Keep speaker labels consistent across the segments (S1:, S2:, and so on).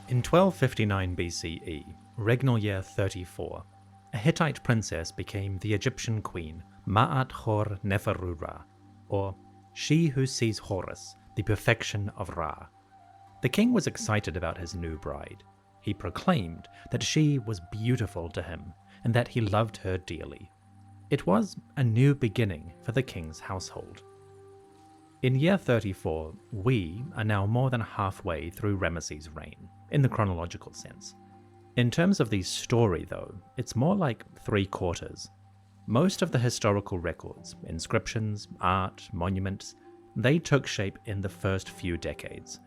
S1: In 1259 BCE, regnal year 34, a Hittite princess became the Egyptian queen Maat-Hor-Neferura, or she who sees Horus, the perfection of Ra. The king was excited about his new bride. He proclaimed that she was beautiful to him and that he loved her dearly. It was a new beginning for the king's household. In year 34, we are now more than halfway through Ramesses' reign, in the chronological sense. In terms of the story though, it's more like 3/4. Most of the historical records, inscriptions, art, monuments, they took shape in the first few decades.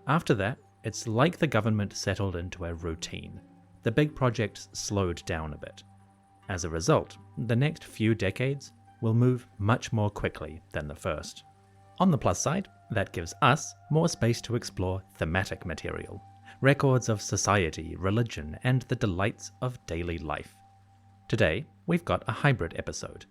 S1: After that, it's like the government settled into a routine. The big projects slowed down a bit. As a result, the next few decades will move much more quickly than the first. On the plus side, that gives us more space to explore thematic material, records of society, religion, and the delights of daily life. Today, we've got a hybrid episode.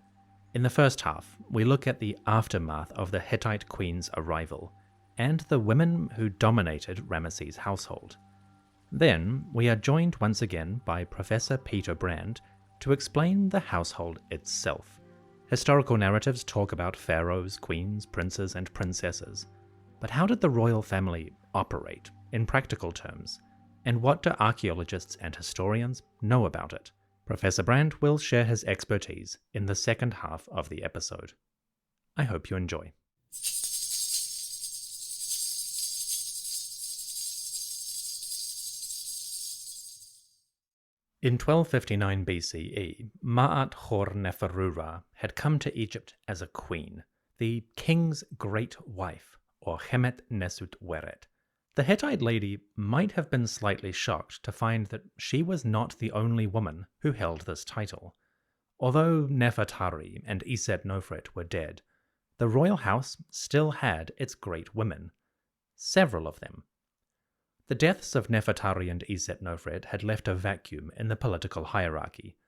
S1: In the first half, we look at the aftermath of the Hittite Queen's arrival, and the women who dominated Ramesses' household. Then, we are joined once again by Professor Peter Brand to explain the household itself. Historical narratives talk about pharaohs, queens, princes, and princesses. But how did the royal family operate, in practical terms? And what do archaeologists and historians know about it? Professor Brand will share his expertise in the second half of the episode. I hope you enjoy. In 1259 BCE, Maat-Hor-Neferura had come to Egypt as a queen, the king's great wife, or Hemet Nesut Weret. The Hittite lady might have been slightly shocked to find that she was not the only woman who held this title. Although Nefertari and Iset-Nofret were dead, the royal house still had its great women, several of them. The deaths of Nefertari and Iset-Nofret had left a vacuum in the political hierarchy.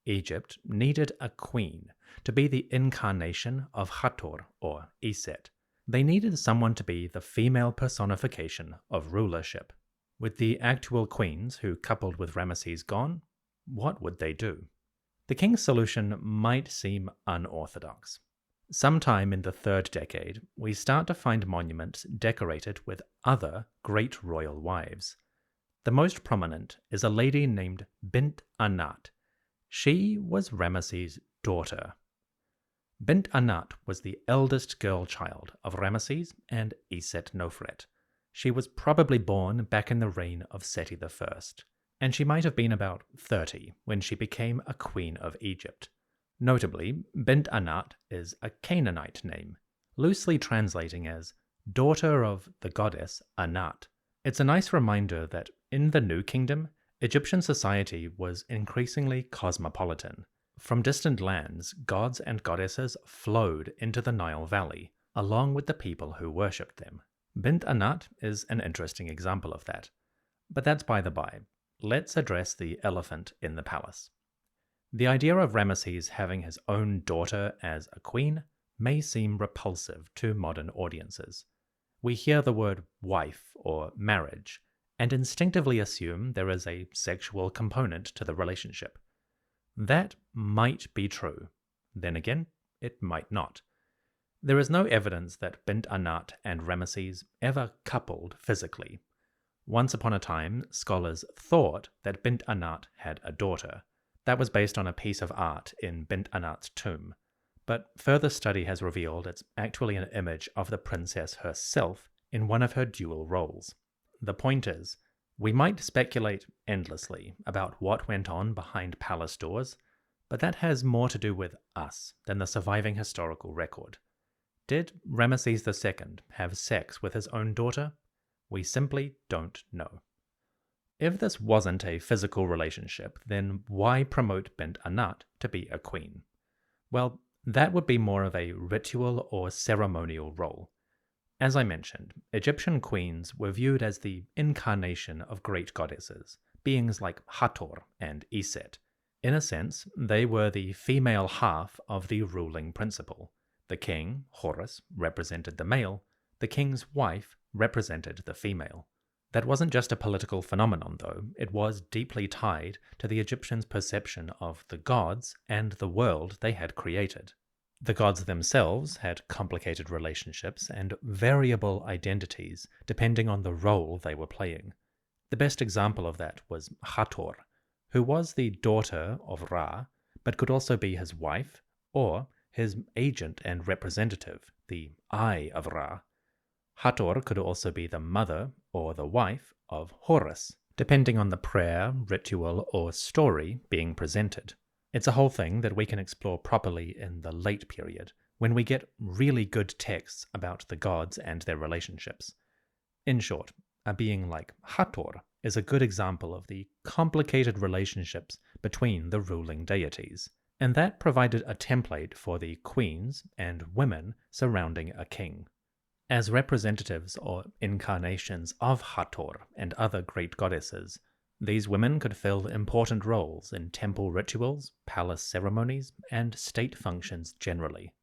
S1: Egypt needed a queen to be the incarnation of Hathor or Iset. They needed someone to be the female personification of rulership. With the actual queens who coupled with Ramesses gone, what would they do? The king's solution might seem unorthodox. Sometime in the 3rd decade, we start to find monuments decorated with other great royal wives. The most prominent is a lady named Bint-Anat. She was Ramesses' daughter. Bint-Anat was the eldest girl child of Ramesses and Iset-Nofret. She was probably born back in the reign of Seti I, and she might have been about 30 when she became a queen of Egypt. Notably, Bint-Anat is a Canaanite name, loosely translating as daughter of the goddess Anat. It's a nice reminder that in the New Kingdom, Egyptian society was increasingly cosmopolitan. From distant lands, gods and goddesses flowed into the Nile Valley, along with the people who worshipped them. Bint-Anat is an interesting example of that. But that's by the by. Let's address the elephant in the palace. The idea of Ramesses having his own daughter as a queen may seem repulsive to modern audiences. We hear the word wife or marriage and instinctively assume there is a sexual component to the relationship. That might be true. Then again, it might not. There is no evidence that Bint-Anat and Ramesses ever coupled physically. Once upon a time, scholars thought that Bint-Anat had a daughter. That was based on a piece of art in Bint-Anat's tomb, but further study has revealed it's actually an image of the princess herself in one of her dual roles. The point is, we might speculate endlessly about what went on behind palace doors, but that has more to do with us than the surviving historical record. Did Ramesses II have sex with his own daughter? We simply don't know. If this wasn't a physical relationship, then why promote Bint-Anat to be a queen? Well, that would be more of a ritual or ceremonial role. As I mentioned, Egyptian queens were viewed as the incarnation of great goddesses, beings like Hathor and Iset. In a sense, they were the female half of the ruling principle. The king, Horus, represented the male, the king's wife represented the female. That wasn't just a political phenomenon, though. It was deeply tied to the Egyptians' perception of the gods and the world they had created. The gods themselves had complicated relationships and variable identities depending on the role they were playing. The best example of that was Hathor, who was the daughter of Ra, but could also be his wife or his agent and representative, the Eye of Ra. Hathor could also be the mother or the wife of Horus, depending on the prayer, ritual, or story being presented. It's a whole thing that we can explore properly in the late period, when we get really good texts about the gods and their relationships. In short, a being like Hathor is a good example of the complicated relationships between the ruling deities, and that provided a template for the queens and women surrounding a king. As representatives or incarnations of Hathor and other great goddesses, these women could fill important roles in temple rituals, palace ceremonies, and state functions generally.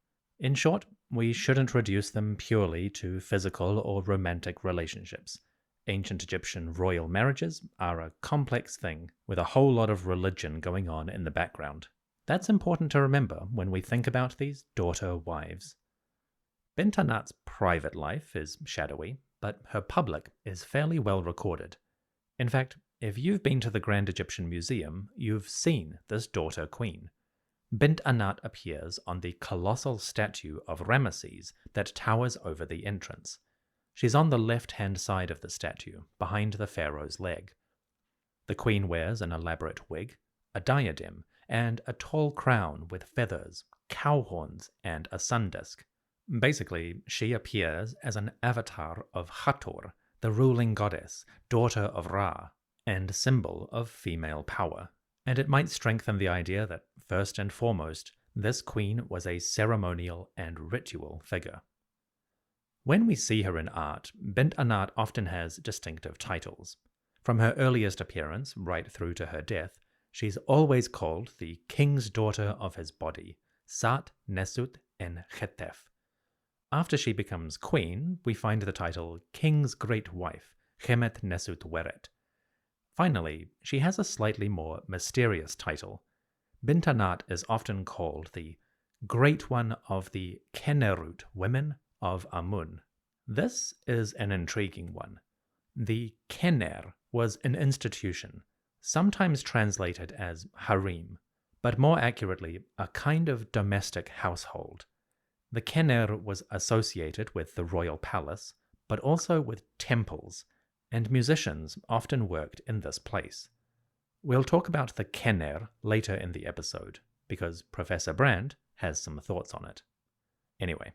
S1: In short, we shouldn't reduce them purely to physical or romantic relationships. Ancient Egyptian royal marriages are a complex thing with a whole lot of religion going on in the background. That's important to remember when we think about these daughter wives. Bint-Anat's private life is shadowy, but her public is fairly well recorded. In fact, if you've been to the Grand Egyptian Museum, you've seen this daughter queen. Bint-Anat appears on the colossal statue of Ramesses that towers over the entrance. She's on the left-hand side of the statue, behind the pharaoh's leg. The queen wears an elaborate wig, a diadem, and a tall crown with feathers, cow horns, and a sun disk. Basically, she appears as an avatar of Hathor, the ruling goddess, daughter of Ra, and symbol of female power. And it might strengthen the idea that, first and foremost, this queen was a ceremonial and ritual figure. When we see her in art, Bint-Anat often has distinctive titles. From her earliest appearance right through to her death, she's always called the king's daughter of his body, Sat, Nesut, en Chetef. After she becomes queen, we find the title King's Great Wife, Chemet Nesut Weret. Finally, she has a slightly more mysterious title. Bint-Anat is often called the Great One of the Kenerut Women of Amun. This is an intriguing one. The Kener was an institution, sometimes translated as harem, but more accurately, a kind of domestic household. The Kener was associated with the royal palace, but also with temples, and musicians often worked in this place. We'll talk about the Kener later in the episode, because Professor Brand has some thoughts on it. Anyway,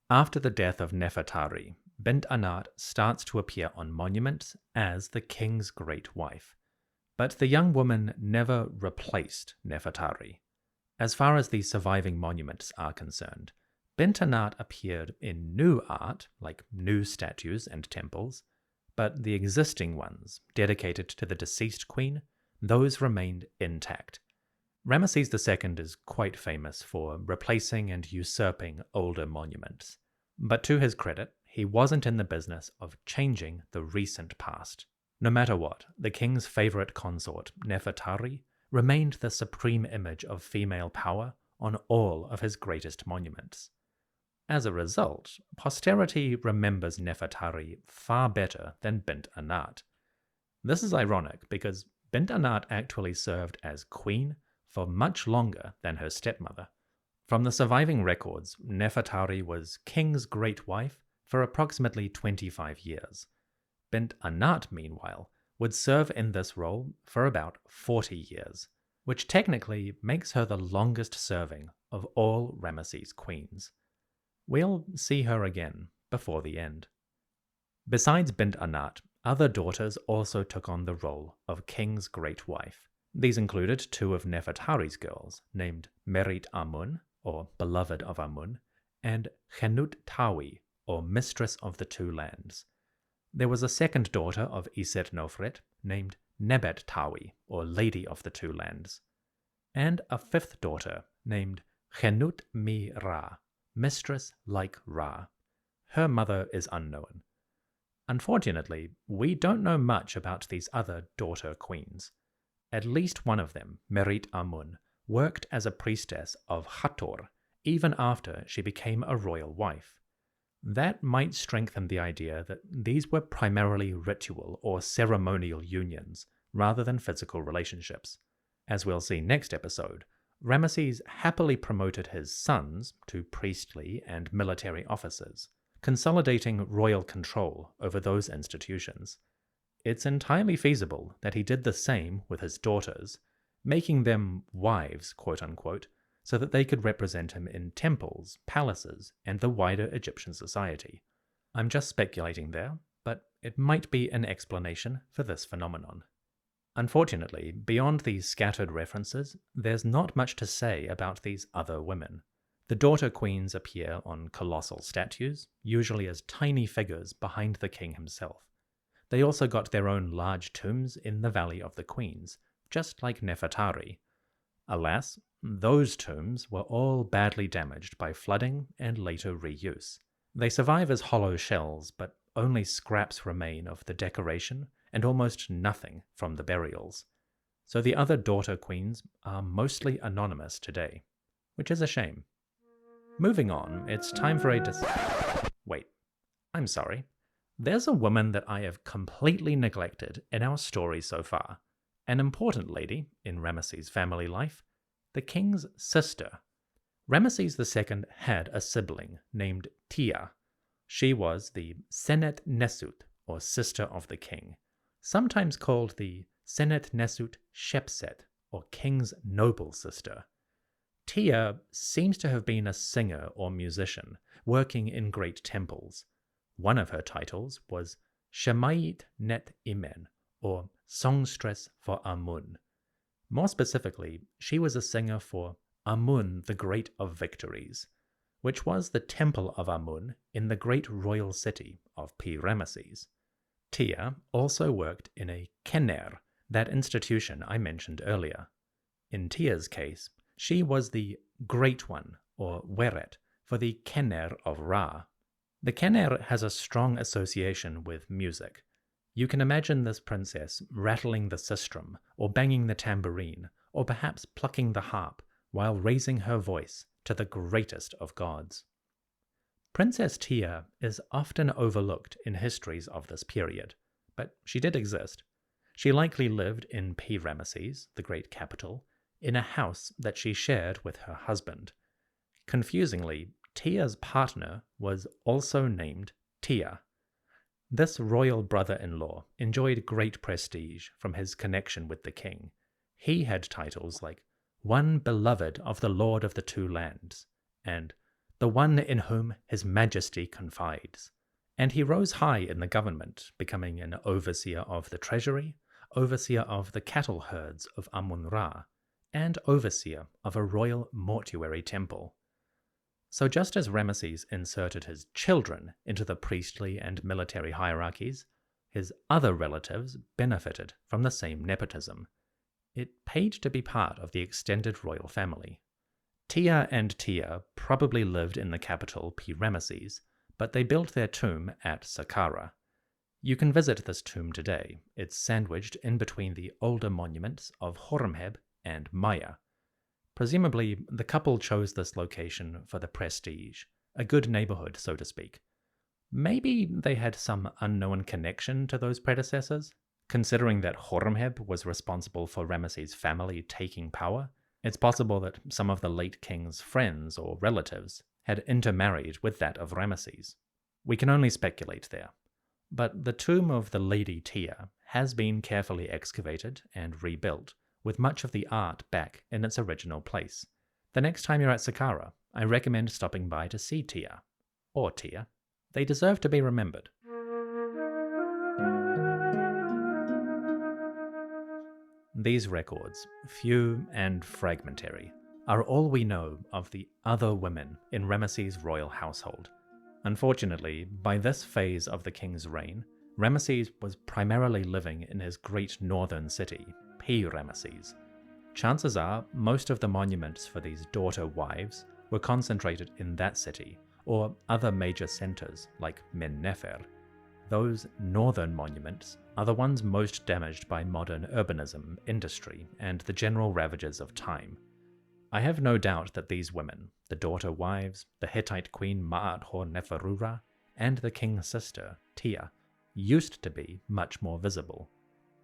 S1: after the death of Nefertari, Bint-Anat starts to appear on monuments as the king's great wife. But the young woman never replaced Nefertari. As far as the surviving monuments are concerned, Bint-Anat appeared in new art, like new statues and temples, but the existing ones, dedicated to the deceased queen, those remained intact. Ramesses II is quite famous for replacing and usurping older monuments, but to his credit, he wasn't in the business of changing the recent past. No matter what, the king's favorite consort, Nefertari, remained the supreme image of female power on all of his greatest monuments. As a result, posterity remembers Nefertari far better than Bint-Anat. This is ironic because Bint-Anat actually served as queen for much longer than her stepmother. From the surviving records, Nefertari was king's great wife for approximately 25 years. Bint-Anat, meanwhile, would serve in this role for about 40 years, which technically makes her the longest serving of all Ramesses' queens. We'll see her again before the end. Besides Bint-Anat, other daughters also took on the role of king's great wife. These included two of Nefertari's girls, named Merit Amun, or beloved of Amun, and Chenut Tawi, or mistress of the two lands. There was a second daughter of Iset Nofret, named Nebet Tawi, or lady of the two lands, and a fifth daughter, named Chenut Mi Ra, mistress like Ra. Her mother is unknown. Unfortunately, we don't know much about these other daughter queens. At least one of them, Merit-Amun, worked as a priestess of Hathor even after she became a royal wife. That might strengthen the idea that these were primarily ritual or ceremonial unions rather than physical relationships. As we'll see next episode, Ramesses happily promoted his sons to priestly and military offices, consolidating royal control over those institutions. It's entirely feasible that he did the same with his daughters, making them wives, quote-unquote, so that they could represent him in temples, palaces, and the wider Egyptian society. I'm just speculating there, but it might be an explanation for this phenomenon. Unfortunately, beyond these scattered references, there's not much to say about these other women. The daughter queens appear on colossal statues, usually as tiny figures behind the king himself. They also got their own large tombs in the Valley of the Queens, just like Nefertari. Alas, those tombs were all badly damaged by flooding and later reuse. They survive as hollow shells, but only scraps remain of the decoration and almost nothing from the burials. So the other daughter queens are mostly anonymous today, which is a shame. Moving on, it's time for Wait, I'm sorry. There's a woman that I have completely neglected in our story so far, an important lady in Ramesses' family life, the king's sister. Ramesses II had a sibling named Tia. She was the Senet Nesut, or sister of the king, sometimes called the Senet Nesut Shepset, or king's noble sister. Tia seems to have been a singer or musician, working in great temples. One of her titles was Shemayit Net Imen, or songstress for Amun. More specifically, she was a singer for Amun, the Great of Victories, which was the temple of Amun in the great royal city of Per-Ramesses. Tia also worked in a kener, that institution I mentioned earlier. In Tia's case, she was the Great One, or Weret, for the kener of Ra. The kener has a strong association with music. You can imagine this princess rattling the sistrum, or banging the tambourine, or perhaps plucking the harp, while raising her voice to the greatest of gods. Princess Tia is often overlooked in histories of this period, but she did exist. She likely lived in Per-Ramesses, the great capital, in a house that she shared with her husband. Confusingly, Tia's partner was also named Tia. This royal brother-in-law enjoyed great prestige from his connection with the king. He had titles like One Beloved of the Lord of the Two Lands, and The One in Whom His Majesty Confides. And he rose high in the government, becoming an overseer of the treasury, overseer of the cattle herds of Amun-Ra, and overseer of a royal mortuary temple. So just as Ramesses inserted his children into the priestly and military hierarchies, his other relatives benefited from the same nepotism. It paid to be part of the extended royal family. Tia and Tia probably lived in the capital Per-Ramesses, but they built their tomb at Saqqara. You can visit this tomb today. It's sandwiched in between the older monuments of Horemheb and Maya. Presumably, the couple chose this location for the prestige, a good neighborhood, so to speak. Maybe they had some unknown connection to those predecessors? Considering that Horemheb was responsible for Ramesses' family taking power, it's possible that some of the late king's friends or relatives had intermarried with that of Ramesses. We can only speculate there. But the tomb of the Lady Tia has been carefully excavated and rebuilt, with much of the art back in its original place. The next time you're at Saqqara, I recommend stopping by to see Tia, or Tia. They deserve to be remembered. These records, few and fragmentary, are all we know of the other women in Ramesses' royal household. Unfortunately, by this phase of the king's reign, Ramesses was primarily living in his great northern city, Per-Ramesses. Chances are most of the monuments for these daughter wives were concentrated in that city, or other major centers like Men-Nefer. Those northern monuments are the ones most damaged by modern urbanism, industry, and the general ravages of time. I have no doubt that these women, the daughter wives, the Hittite Queen Maat-Hor-Neferura, and the king's sister, Tia, used to be much more visible.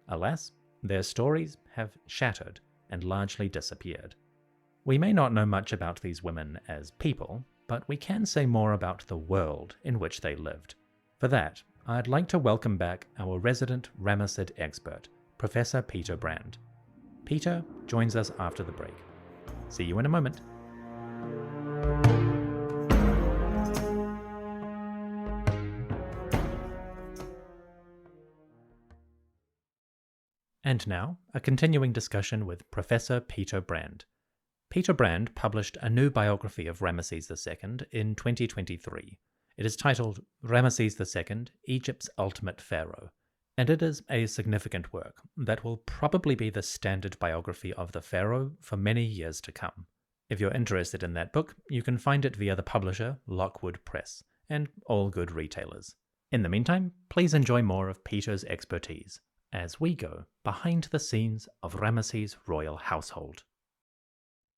S1: Alas, their stories have shattered and largely disappeared. We may not know much about these women as people, but we can say more about the world in which they lived. For that, I'd like to welcome back our resident Ramesses expert, Professor Peter Brand. Peter joins us after the break. See you in a moment. And now, a continuing discussion with Professor Peter Brand. Peter Brand published a new biography of Ramesses II in 2023. It is titled Ramesses II, Egypt's Ultimate Pharaoh, and it is a significant work that will probably be the standard biography of the pharaoh for many years to come. If you're interested in that book, you can find it via the publisher Lockwood Press and all good retailers. In the meantime, please enjoy more of Peter's expertise as we go behind the scenes of Ramesses' royal household.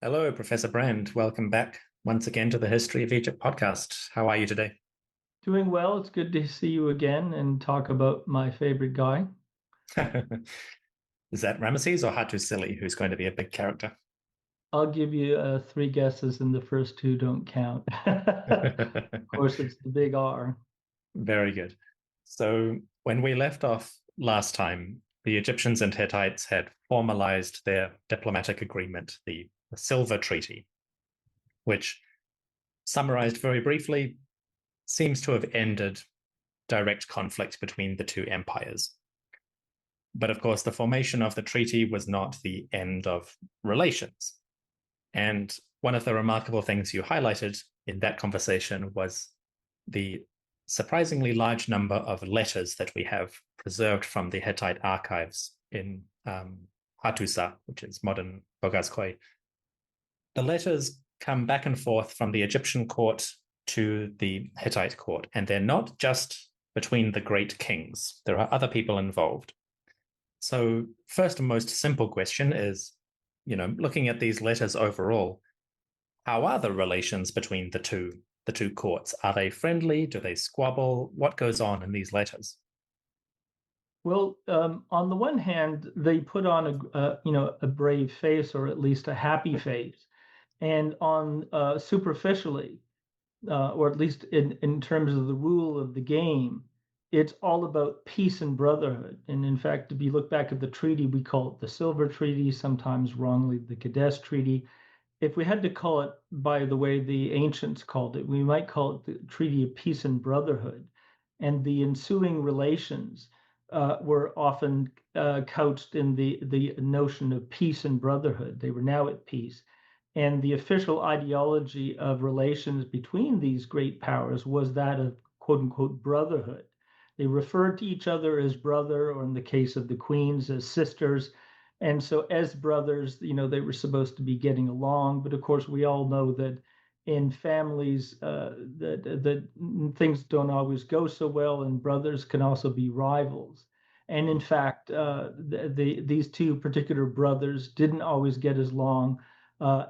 S1: Hello, Professor Brand. Welcome back once again to the History of Egypt podcast. How are you today?
S2: Doing well. It's good to see you again and talk about my favorite guy.
S1: Is that Ramesses or Hattusili, who's going to be a big character?
S2: I'll give you 3 guesses, and the first 2 don't count. Of course, it's the big R.
S1: Very good. So when we left off last time, the Egyptians and Hittites had formalized their diplomatic agreement, the Silver Treaty, which, summarized very briefly, seems to have ended direct conflict between the two empires. But of course, the formation of the treaty was not the end of relations. And one of the remarkable things you highlighted in that conversation was the surprisingly large number of letters that we have preserved from the Hittite archives in Hattusa, which is modern Boghazköy. The letters come back and forth from the Egyptian court to the Hittite court, and they're not just between the great kings. There are other people involved. So first and most simple question is, looking at these letters overall, how are the relations between the two courts? Are they friendly? Do they squabble? What goes on in these letters?
S2: Well, on the one hand, they put on a brave face, or at least a happy face, and on superficially, or at least in terms of the rule of the game, it's all about peace and brotherhood. And in fact, if you look back at the treaty, we call it the Silver Treaty, sometimes wrongly the Kadesh Treaty. If we had to call it by the way the ancients called it, we might call it the Treaty of Peace and Brotherhood. And the ensuing relations were often couched in the notion of peace and brotherhood. They were now at peace. And the official ideology of relations between these great powers was that of quote unquote brotherhood. They referred to each other as brother, or in the case of the queens, as sisters. And so as brothers, they were supposed to be getting along. But of course, we all know that in families, that things don't always go so well, and brothers can also be rivals. And in fact, these two particular brothers didn't always get as long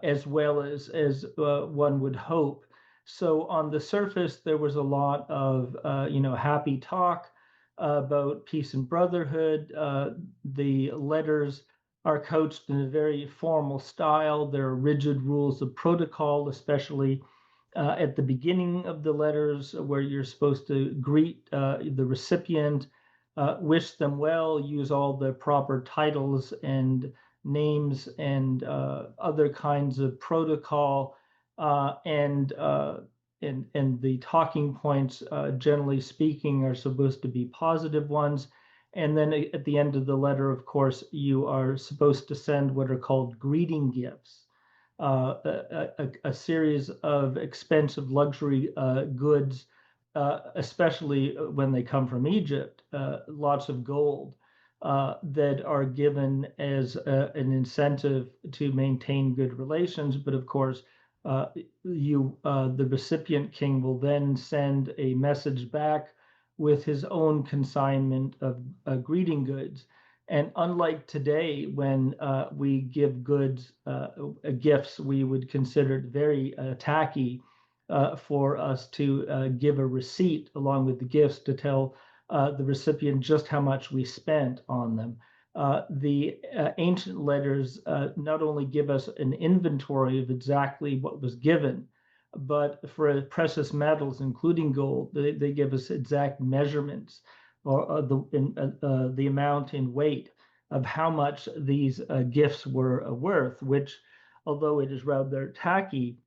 S2: as well as one would hope. So on the surface, there was a lot of happy talk about peace and brotherhood. The letters are coached in a very formal style. There are rigid rules of protocol, especially at the beginning of the letters, where you're supposed to greet the recipient, wish them well, use all the proper titles and names and other kinds of protocol, and the talking points, generally speaking, are supposed to be positive ones. And then at the end of the letter, of course, you are supposed to send what are called greeting gifts, a series of expensive luxury goods, especially when they come from Egypt, lots of gold, that are given as an incentive to maintain good relations. But of course, the recipient king will then send a message back with his own consignment of greeting goods. And unlike today, when we give goods, gifts, we would consider it very tacky for us to give a receipt along with the gifts to tell the recipient just how much we spent on them. The ancient letters not only give us an inventory of exactly what was given, but for precious metals, including gold, they give us exact measurements or the amount in weight of how much these gifts were worth, which, although it is rather tacky,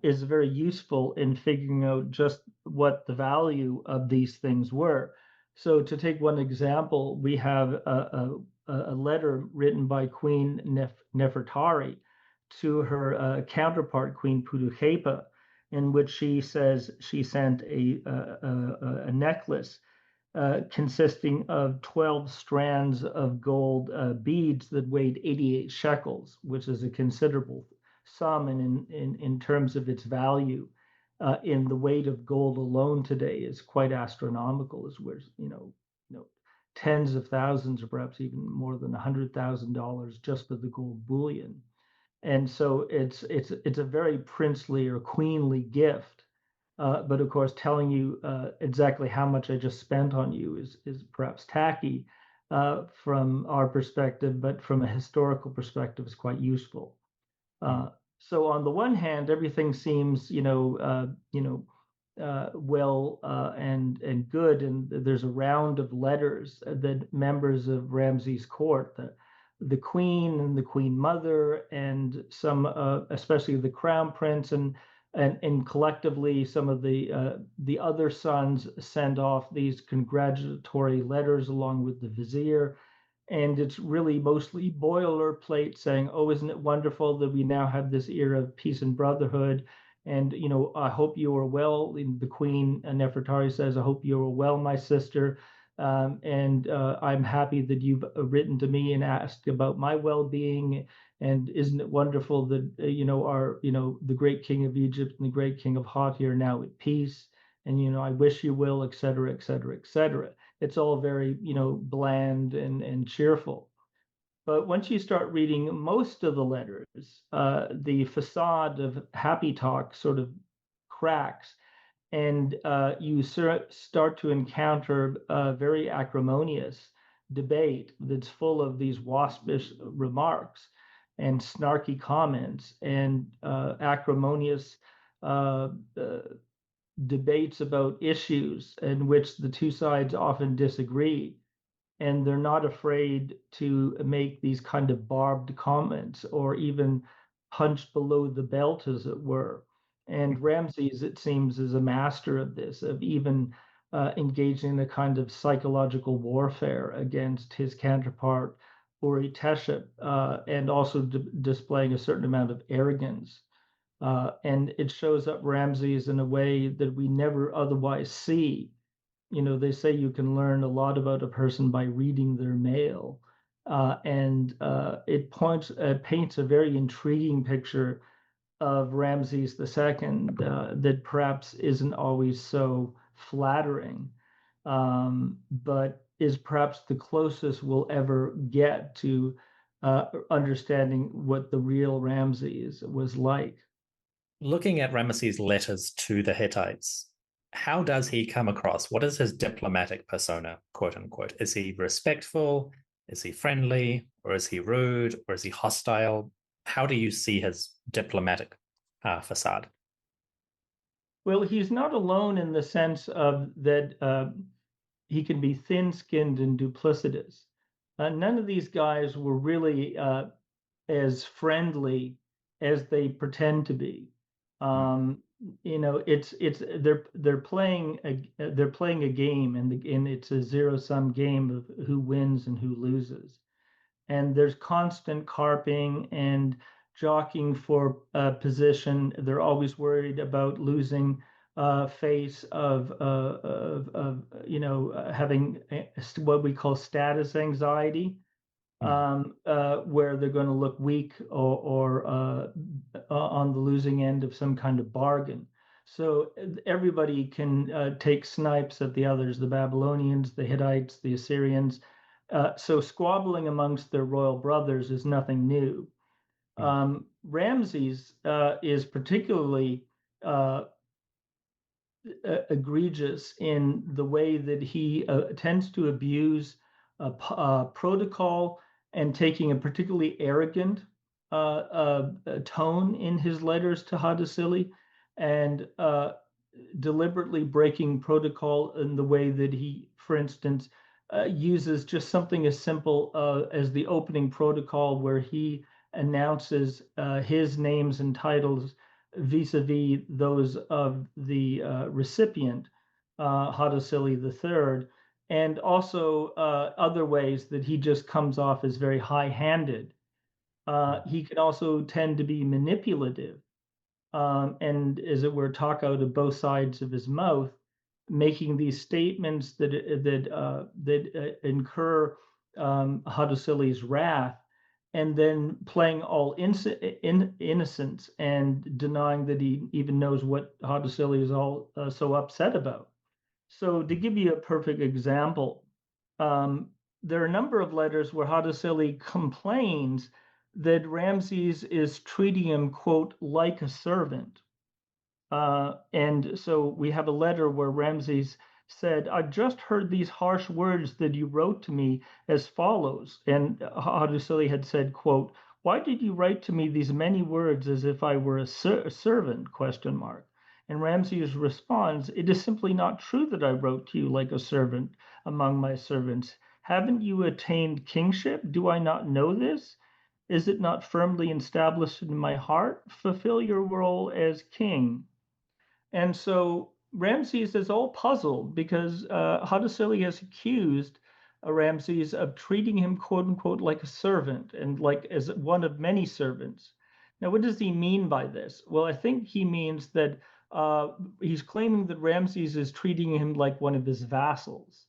S2: is very useful in figuring out just what the value of these things were. So, to take one example, we have a letter written by Queen Nefertari to her counterpart, Queen Puduhepa, in which she says she sent a necklace consisting of 12 strands of gold beads that weighed 88 shekels, which is a considerable sum in terms of its value. In the weight of gold alone today is quite astronomical, as we're, tens of thousands or perhaps even more than $100,000 just for the gold bullion. And so it's a very princely or queenly gift. But of course, telling you exactly how much I just spent on you is perhaps tacky from our perspective, but from a historical perspective, is quite useful. So on the one hand, everything seems, well and good, and there's a round of letters that members of Ramses' court, the queen and the queen mother, and some, especially the crown prince, and collectively some of the other sons send off these congratulatory letters along with the vizier. And it's really mostly boilerplate saying, "Oh, isn't it wonderful that we now have this era of peace and brotherhood? And I hope you are well." The Queen Nefertari says, "I hope you are well, my sister, and I'm happy that you've written to me and asked about my well-being. And isn't it wonderful that our the great king of Egypt and the great king of Hatti are now at peace? And I wish you will, et cetera, et cetera, et cetera." It's all very bland and cheerful. But once you start reading most of the letters, the facade of happy talk sort of cracks, and you start to encounter a very acrimonious debate that's full of these waspish remarks and snarky comments and acrimonious uh, uh, debates about issues in which the two sides often disagree, and they're not afraid to make these kind of barbed comments or even punch below the belt, as it were. And Ramses, it seems, is a master of this, of even engaging in a kind of psychological warfare against his counterpart, Uri Teshep, and also displaying a certain amount of arrogance. And it shows up Ramses in a way that we never otherwise see. They say you can learn a lot about a person by reading their mail. And it paints a very intriguing picture of Ramses II that perhaps isn't always so flattering, but is perhaps the closest we'll ever get to understanding what the real Ramses was like.
S1: Looking at Ramesses' letters to the Hittites, how does he come across? What is his diplomatic persona, quote unquote? Is he respectful? Is he friendly? Or is he rude? Or is he hostile? How do you see his diplomatic facade?
S2: Well, he's not alone in the sense of that he can be thin-skinned and duplicitous. None of these guys were really as friendly as they pretend to be. Um, it's they're playing a game, and it's a zero-sum game of who wins and who loses. And there's constant carping and jockeying for position. They're always worried about losing face of having what we call status anxiety, where they're going to look weak or on the losing end of some kind of bargain. So everybody can take snipes at the others, the Babylonians, the Hittites, the Assyrians. So squabbling amongst their royal brothers is nothing new.
S1: Mm.
S2: Ramses is particularly uh, egregious in the way that he tends to abuse protocol and taking a particularly arrogant tone in his letters to Hadisili, and deliberately breaking protocol in the way that he, for instance, uses just something as simple as the opening protocol, where he announces his names and titles vis-a-vis those of the recipient, Hadisili III, and also other ways that he just comes off as very high-handed. He can also tend to be manipulative, and as it were, talk out of both sides of his mouth, making these statements that incur Hadusili's wrath, and then playing all innocence and denying that he even knows what Hadusili is all so upset about. So, to give you a perfect example, um, there are a number of letters where Hadusili complains that Ramses is treating him, quote, like a servant. And so we have a letter where Ramses said, I just heard these harsh words that you wrote to me as follows. And Hadusili had said, quote, why did you write to me these many words as if I were a servant, question mark. And Ramses responds, it is simply not true that I wrote to you like a servant among my servants. Haven't you attained kingship? Do I not know this? Is it not firmly established in my heart? Fulfill your role as king. And so Ramses is all puzzled because Hadisili has accused Ramses of treating him, quote unquote, like a servant and like as one of many servants. Now, what does he mean by this? Well, I think he means that he's claiming that Ramses is treating him like one of his vassals.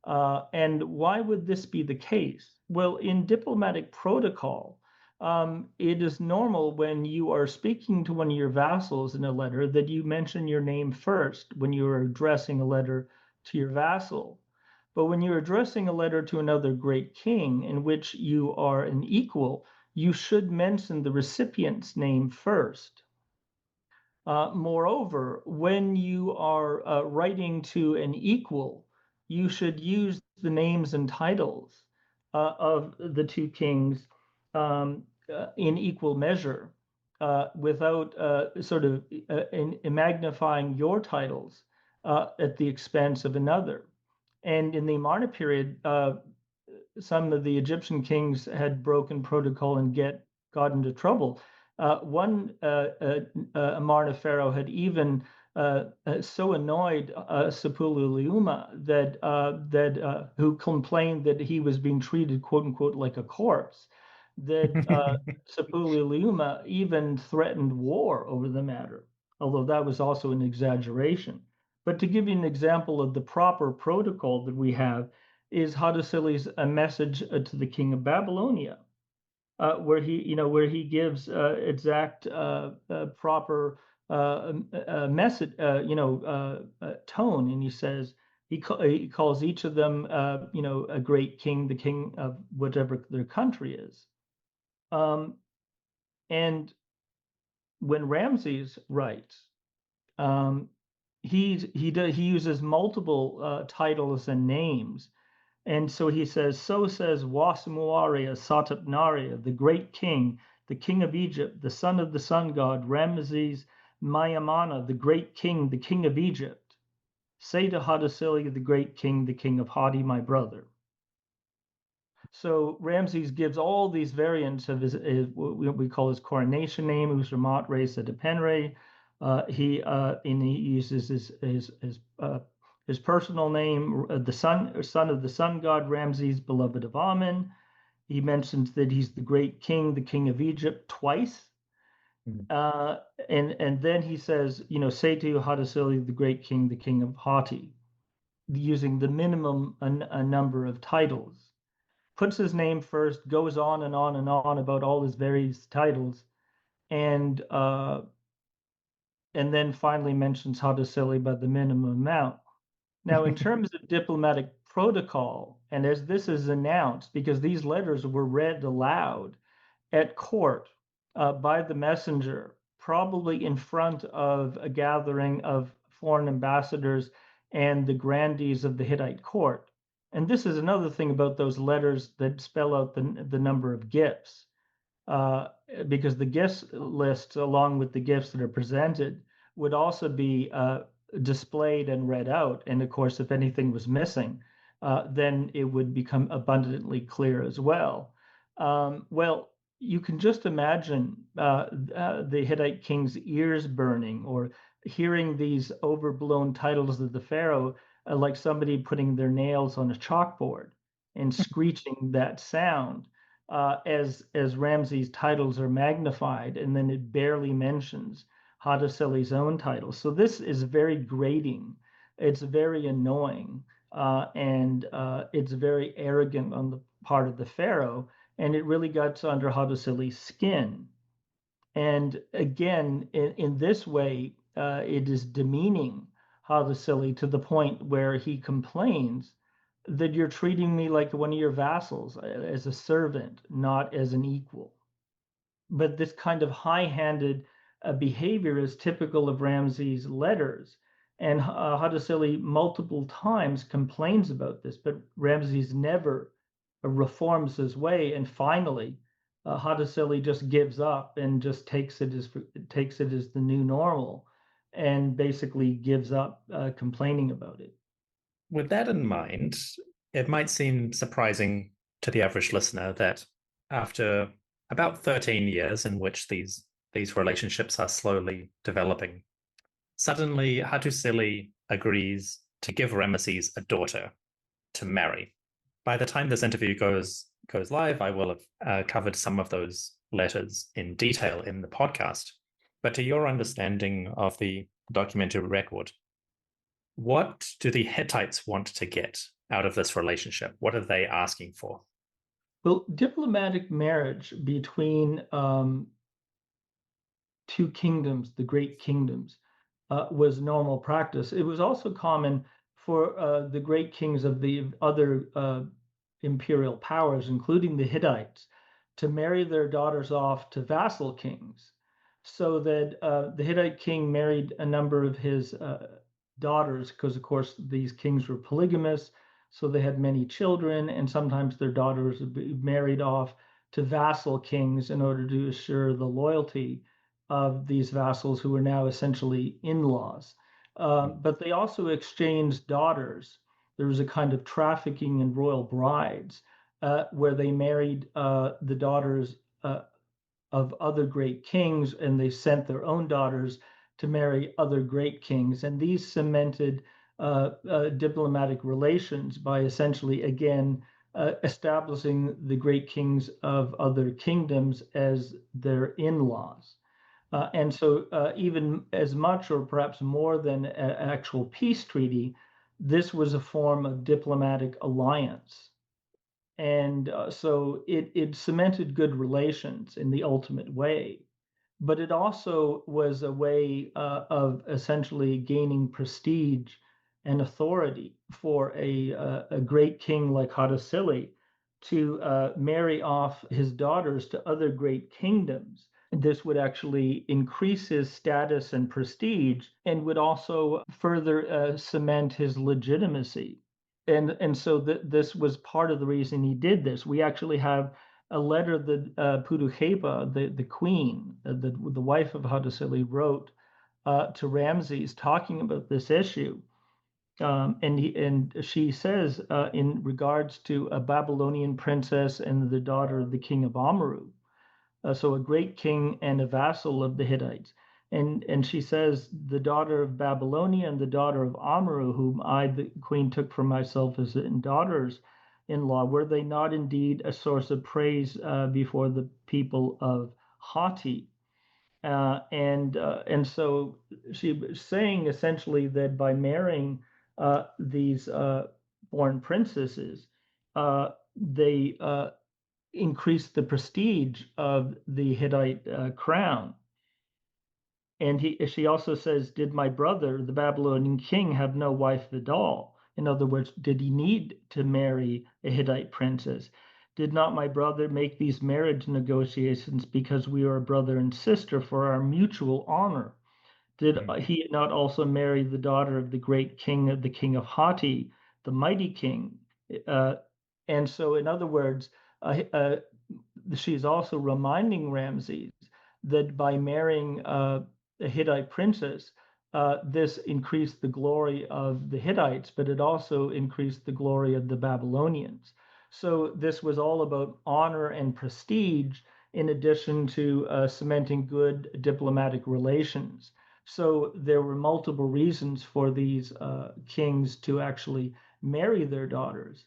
S2: And why would this be the case? Well, in diplomatic protocol, it is normal when you are speaking to one of your vassals in a letter that you mention your name first when you are addressing a letter to your vassal. But when you're addressing a letter to another great king in which you are an equal, you should mention the recipient's name first. Moreover, when you are writing to an equal, you should use the names and titles of the two kings in equal measure, without sort of in magnifying your titles at the expense of another. And in the Amarna period, some of the Egyptian kings had broken protocol and got into trouble. One Amarna pharaoh had even so annoyed Suppiluliuma that who complained that he was being treated, quote unquote, like a corpse, that Suppiluliuma even threatened war over the matter, although that was also an exaggeration. But to give you an example of the proper protocol that we have, is Hadisili's a message to the king of Babylonia, where he gives exact proper message, tone, and he says he calls each of them, a great king, the king of whatever their country is. And when Ramses writes, um, he uses multiple titles and names. And so he says, so says Wasmuaria Satapnaria, the great king, the king of Egypt, the son of the sun god, Ramesses Mayamana, the great king, the king of Egypt. Say to Hadisili, the great king, the king of Hadi, my brother. So Ramses gives all these variants of his what we call his coronation name, Usramat Re Sedepenre. He uses his personal name, the son of the sun god Ramses, beloved of Amen. He mentions that he's the great king, the king of Egypt, twice. And then he says, say to Hadisili, the great king, the king of Hati, using the minimum a number of titles. Puts his name first, goes on and on and on about all his various titles, and and then finally mentions Hattusili by the minimum amount. Now, in terms of diplomatic protocol, and as this is announced, because these letters were read aloud at court by the messenger, probably in front of a gathering of foreign ambassadors and the grandees of the Hittite court. And this is another thing about those letters that spell out the number of gifts, uh, because the gifts list, along with the gifts that are presented, would also be displayed and read out. And of course, if anything was missing, then it would become abundantly clear as well. Well, you can just imagine the Hittite king's ears burning, or hearing these overblown titles of the pharaoh, like somebody putting their nails on a chalkboard and screeching that sound, as Ramses' titles are magnified, and then it barely mentions Hattusili's own title. So this is very grating. It's very annoying, and it's very arrogant on the part of the pharaoh, and it really gets under Hattusili's skin. And again, in this way, it is demeaning Hattusili to the point where he complains that you're treating me like one of your vassals, as a servant, not as an equal. But this kind of high-handed behavior is typical of Ramses' letters. And Hattusili multiple times complains about this, but Ramses never reforms his way. And finally, Hattusili just gives up and just takes it as the new normal, and basically gives up complaining about it.
S1: With that in mind, it might seem surprising to the average listener that after about 13 years in which these relationships are slowly developing, suddenly Hattusili agrees to give Ramesses a daughter to marry. By the time this interview goes live, I will have covered some of those letters in detail in the podcast. But to your understanding of the documentary record, what do the Hittites want to get out of this relationship? What are they asking for?
S2: Well, diplomatic marriage between two kingdoms, the great kingdoms, was normal practice. It was also common for the great kings of the other imperial powers, including the Hittites, to marry their daughters off to vassal kings, so that the Hittite king married a number of his daughters, because of course these kings were polygamous, so they had many children, and sometimes their daughters would be married off to vassal kings in order to assure the loyalty of these vassals, who were now essentially in-laws. But they also exchanged daughters. There was a kind of trafficking in royal brides, where they married the daughters of other great kings, and they sent their own daughters to marry other great kings. And these cemented diplomatic relations by essentially, again, establishing the great kings of other kingdoms as their in-laws. And so, even as much or perhaps more than an actual peace treaty, this was a form of diplomatic alliance. And so it cemented good relations in the ultimate way. But it also was a way of essentially gaining prestige and authority for a great king like Hattusili to marry off his daughters to other great kingdoms. This would actually increase his status and prestige, and would also further cement his legitimacy. And so this was part of the reason he did this. We actually have a letter that Puduhepa, the queen, the wife of Hattusili, wrote to Ramses talking about this issue. And she says, in regards to a Babylonian princess and the daughter of the king of Amuru, so a great king and a vassal of the Hittites. And she says, the daughter of Babylonia and the daughter of Amuru, whom I, the queen, took for myself as daughters-in-law, were they not indeed a source of praise before the people of Hatti? And so she was saying essentially that by marrying these foreign princesses, they increased the prestige of the Hittite crown. And she also says, did my brother, the Babylonian king, have no wife at all? In other words, did he need to marry a Hittite princess? Did not my brother make these marriage negotiations because we are brother and sister for our mutual honor? Did he not also marry the daughter of the great king, the king of Hatti, the mighty king? Uh, and so, in other words, she's also reminding Ramses that by marrying a Hittite princess, this increased the glory of the Hittites, but it also increased the glory of the Babylonians. So this was all about honor and prestige, in addition to cementing good diplomatic relations. So there were multiple reasons for these kings to actually marry their daughters.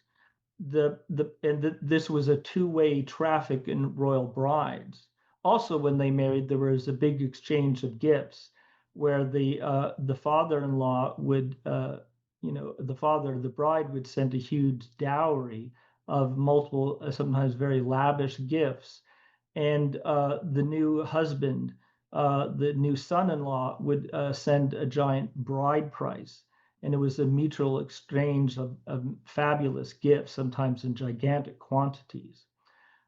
S2: This was a two-way traffic in royal brides. Also, when they married, there was a big exchange of gifts, where the father-in-law would, the father of the bride would send a huge dowry of multiple, sometimes very lavish gifts, and the new husband, the new son-in-law, would send a giant bride price, and it was a mutual exchange of fabulous gifts, sometimes in gigantic quantities.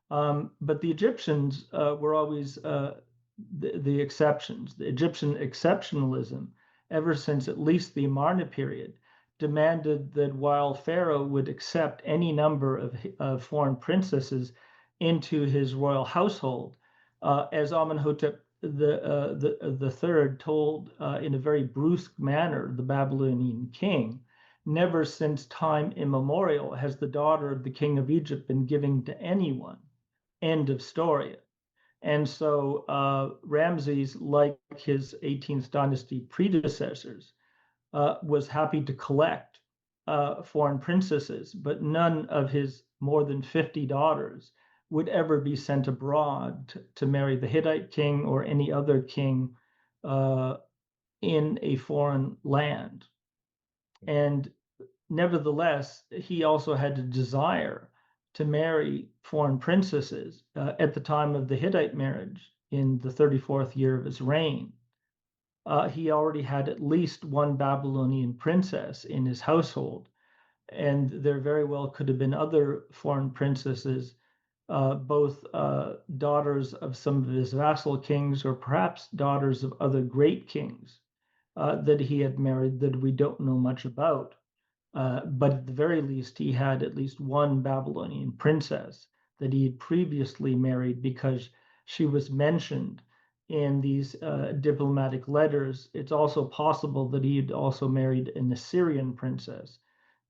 S2: But the Egyptians were always the exceptions. The Egyptian exceptionalism, ever since at least the Amarna period, demanded that while Pharaoh would accept any number of foreign princesses into his royal household, as Amenhotep the third told in a very brusque manner the Babylonian king, never since time immemorial has the daughter of the king of Egypt been given to anyone. End of story. And so Ramses, like his 18th dynasty predecessors, was happy to collect foreign princesses, but none of his more than 50 daughters would ever be sent abroad to marry the Hittite king or any other king in a foreign land. And nevertheless, he also had a desire to marry foreign princesses at the time of the Hittite marriage in the 34th year of his reign. He already had at least one Babylonian princess in his household, and there very well could have been other foreign princesses, both daughters of some of his vassal kings or perhaps daughters of other great kings that he had married that we don't know much about. But at the very least, he had at least one Babylonian princess that he had previously married because she was mentioned in these diplomatic letters. It's also possible that he had also married an Assyrian princess,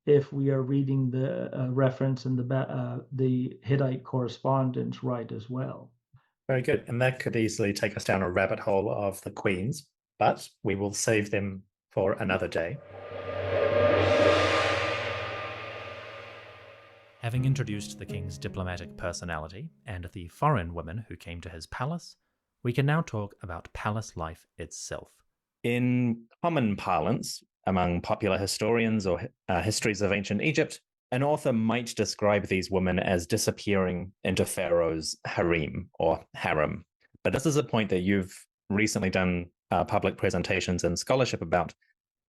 S2: if we are reading the reference in the Hittite correspondence right as well.
S1: Very good. And that could easily take us down a rabbit hole of the queens, but we will save them for another day. Having introduced the king's diplomatic personality and the foreign women who came to his palace, we can now talk about palace life itself. In common parlance, among popular historians or histories of ancient Egypt, an author might describe these women as disappearing into Pharaoh's harem or harem. But this is a point that you've recently done public presentations and scholarship about,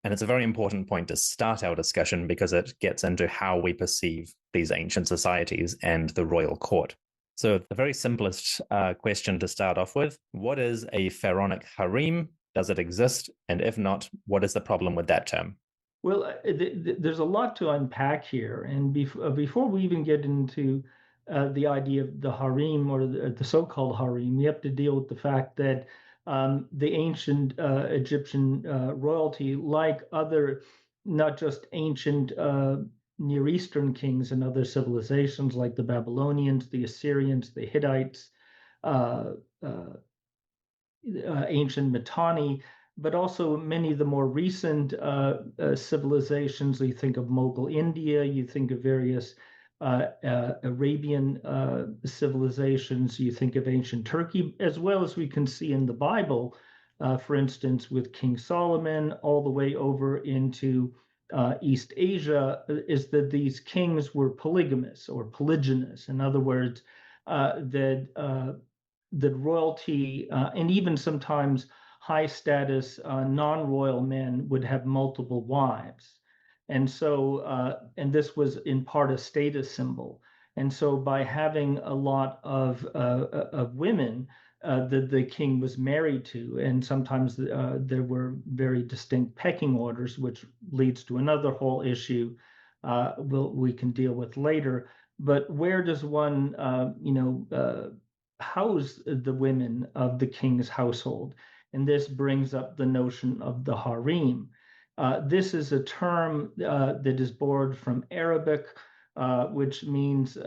S1: and it's a very important point to start our discussion because it gets into how we perceive these ancient societies and the royal court. So the very simplest question to start off with, what is a pharaonic harem? Does it exist? And if not, what is the problem with that term?
S2: Well, there's a lot to unpack here. And before we even get into the idea of the harem or the so-called harem, we have to deal with the fact that the ancient Egyptian royalty, like other, not just ancient Near Eastern kings and other civilizations like the Babylonians, the Assyrians, the Hittites, ancient Mitanni, but also many of the more recent civilizations. You think of Mughal India, you think of various Arabian civilizations, you think of ancient Turkey, as well as we can see in the Bible, for instance, with King Solomon, all the way over into East Asia, is that these kings were polygamous or polygynous. In other words, that royalty and even sometimes high status non-royal men would have multiple wives. And so, and this was in part a status symbol. And so by having a lot of women that the king was married to, and sometimes there were very distinct pecking orders, which leads to another whole issue we can deal with later. But where does one, house the women of the king's household? And this brings up the notion of the harem. This is a term that is borrowed from Arabic, which means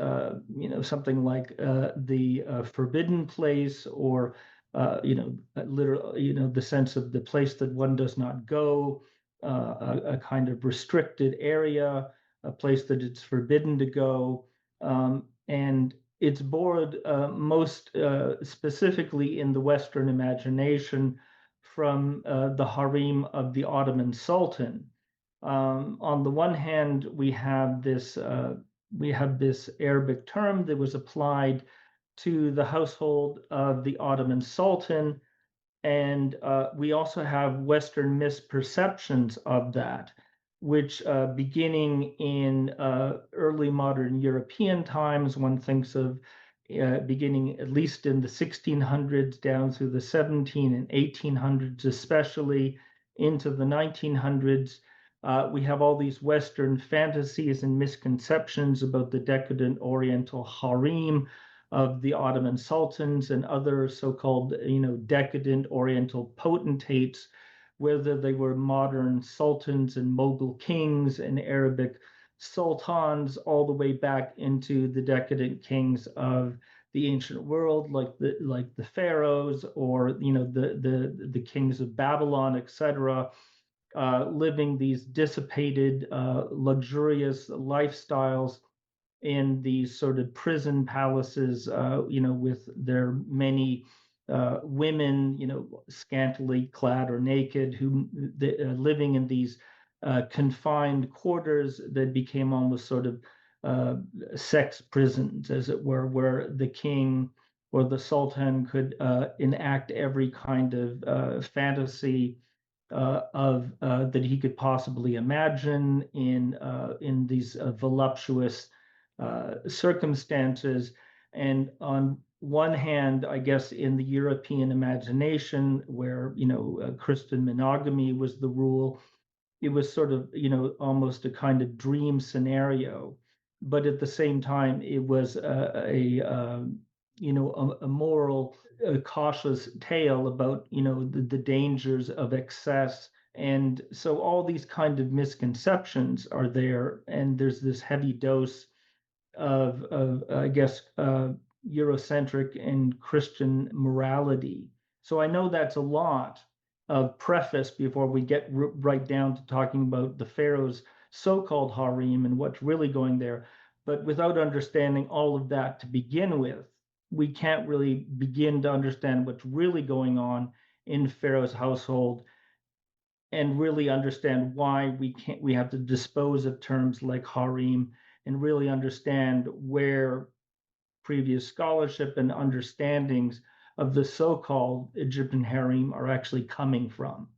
S2: something like the forbidden place, or literally, the sense of the place that one does not go, a kind of restricted area, a place that it's forbidden to go, and it's borrowed most specifically in the Western imagination from the harem of the Ottoman Sultan. On the one hand, we have this Arabic term that was applied to the household of the Ottoman Sultan, and we also have Western misperceptions of that, which beginning in early modern European times, one thinks of beginning at least in the 1600s down through the 17 and 1800s, especially into the 1900s. We have all these Western fantasies and misconceptions about the decadent Oriental harem of the Ottoman sultans and other so-called, decadent Oriental potentates, whether they were modern sultans and Mughal kings and Arabic sultans, all the way back into the decadent kings of the ancient world, like the pharaohs, or the kings of Babylon, etc., living these dissipated, luxurious lifestyles in these sort of prison palaces, with their many women, scantily clad or naked, who living in these confined quarters that became almost sort of sex prisons, as it were, where the king or the sultan could enact every kind of fantasy of that he could possibly imagine in these voluptuous circumstances. And on one hand, I guess in the European imagination, where Christian monogamy was the rule, it was sort of almost a kind of dream scenario, but at the same time, it was a moral, cautious tale about the dangers of excess. And so all these kind of misconceptions are there, and there's this heavy dose of I guess Eurocentric and Christian morality. So I know that's a lot of preface before we get right down to talking about the pharaoh's so-called harem and what's really going there. But without understanding all of that to begin with, we can't really begin to understand what's really going on in Pharaoh's household, and really understand why we have to dispose of terms like harem, and really understand where previous scholarship and understandings of the so-called Egyptian harem are actually coming from.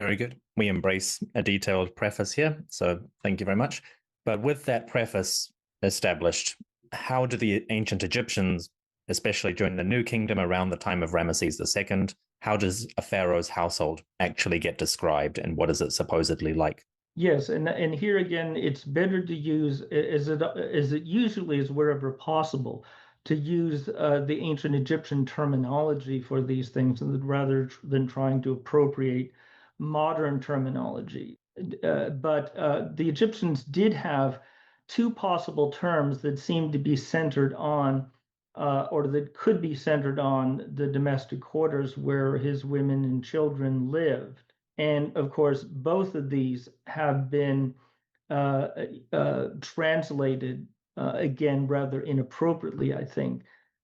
S1: Very good. We embrace a detailed preface here, so thank you very much. But with that preface established, how do the ancient Egyptians, especially during the New Kingdom around the time of Ramesses II, how does a pharaoh's household actually get described, and what is it supposedly like?
S2: Yes, and here again, it's better to use, as it usually is wherever possible, to use the ancient Egyptian terminology for these things, rather than trying to appropriate modern terminology. But the Egyptians did have two possible terms that seemed to be centered on, or that could be centered on, the domestic quarters where his women and children lived. And of course, both of these have been translated, again, rather inappropriately, I think,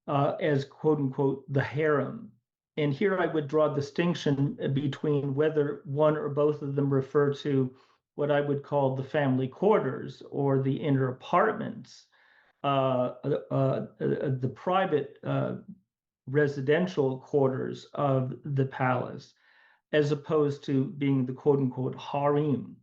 S2: as quote unquote the harem. And here I would draw a distinction between whether one or both of them refer to what I would call the family quarters, or the inner apartments, the private residential quarters of the palace. as opposed to being the quote unquote harem,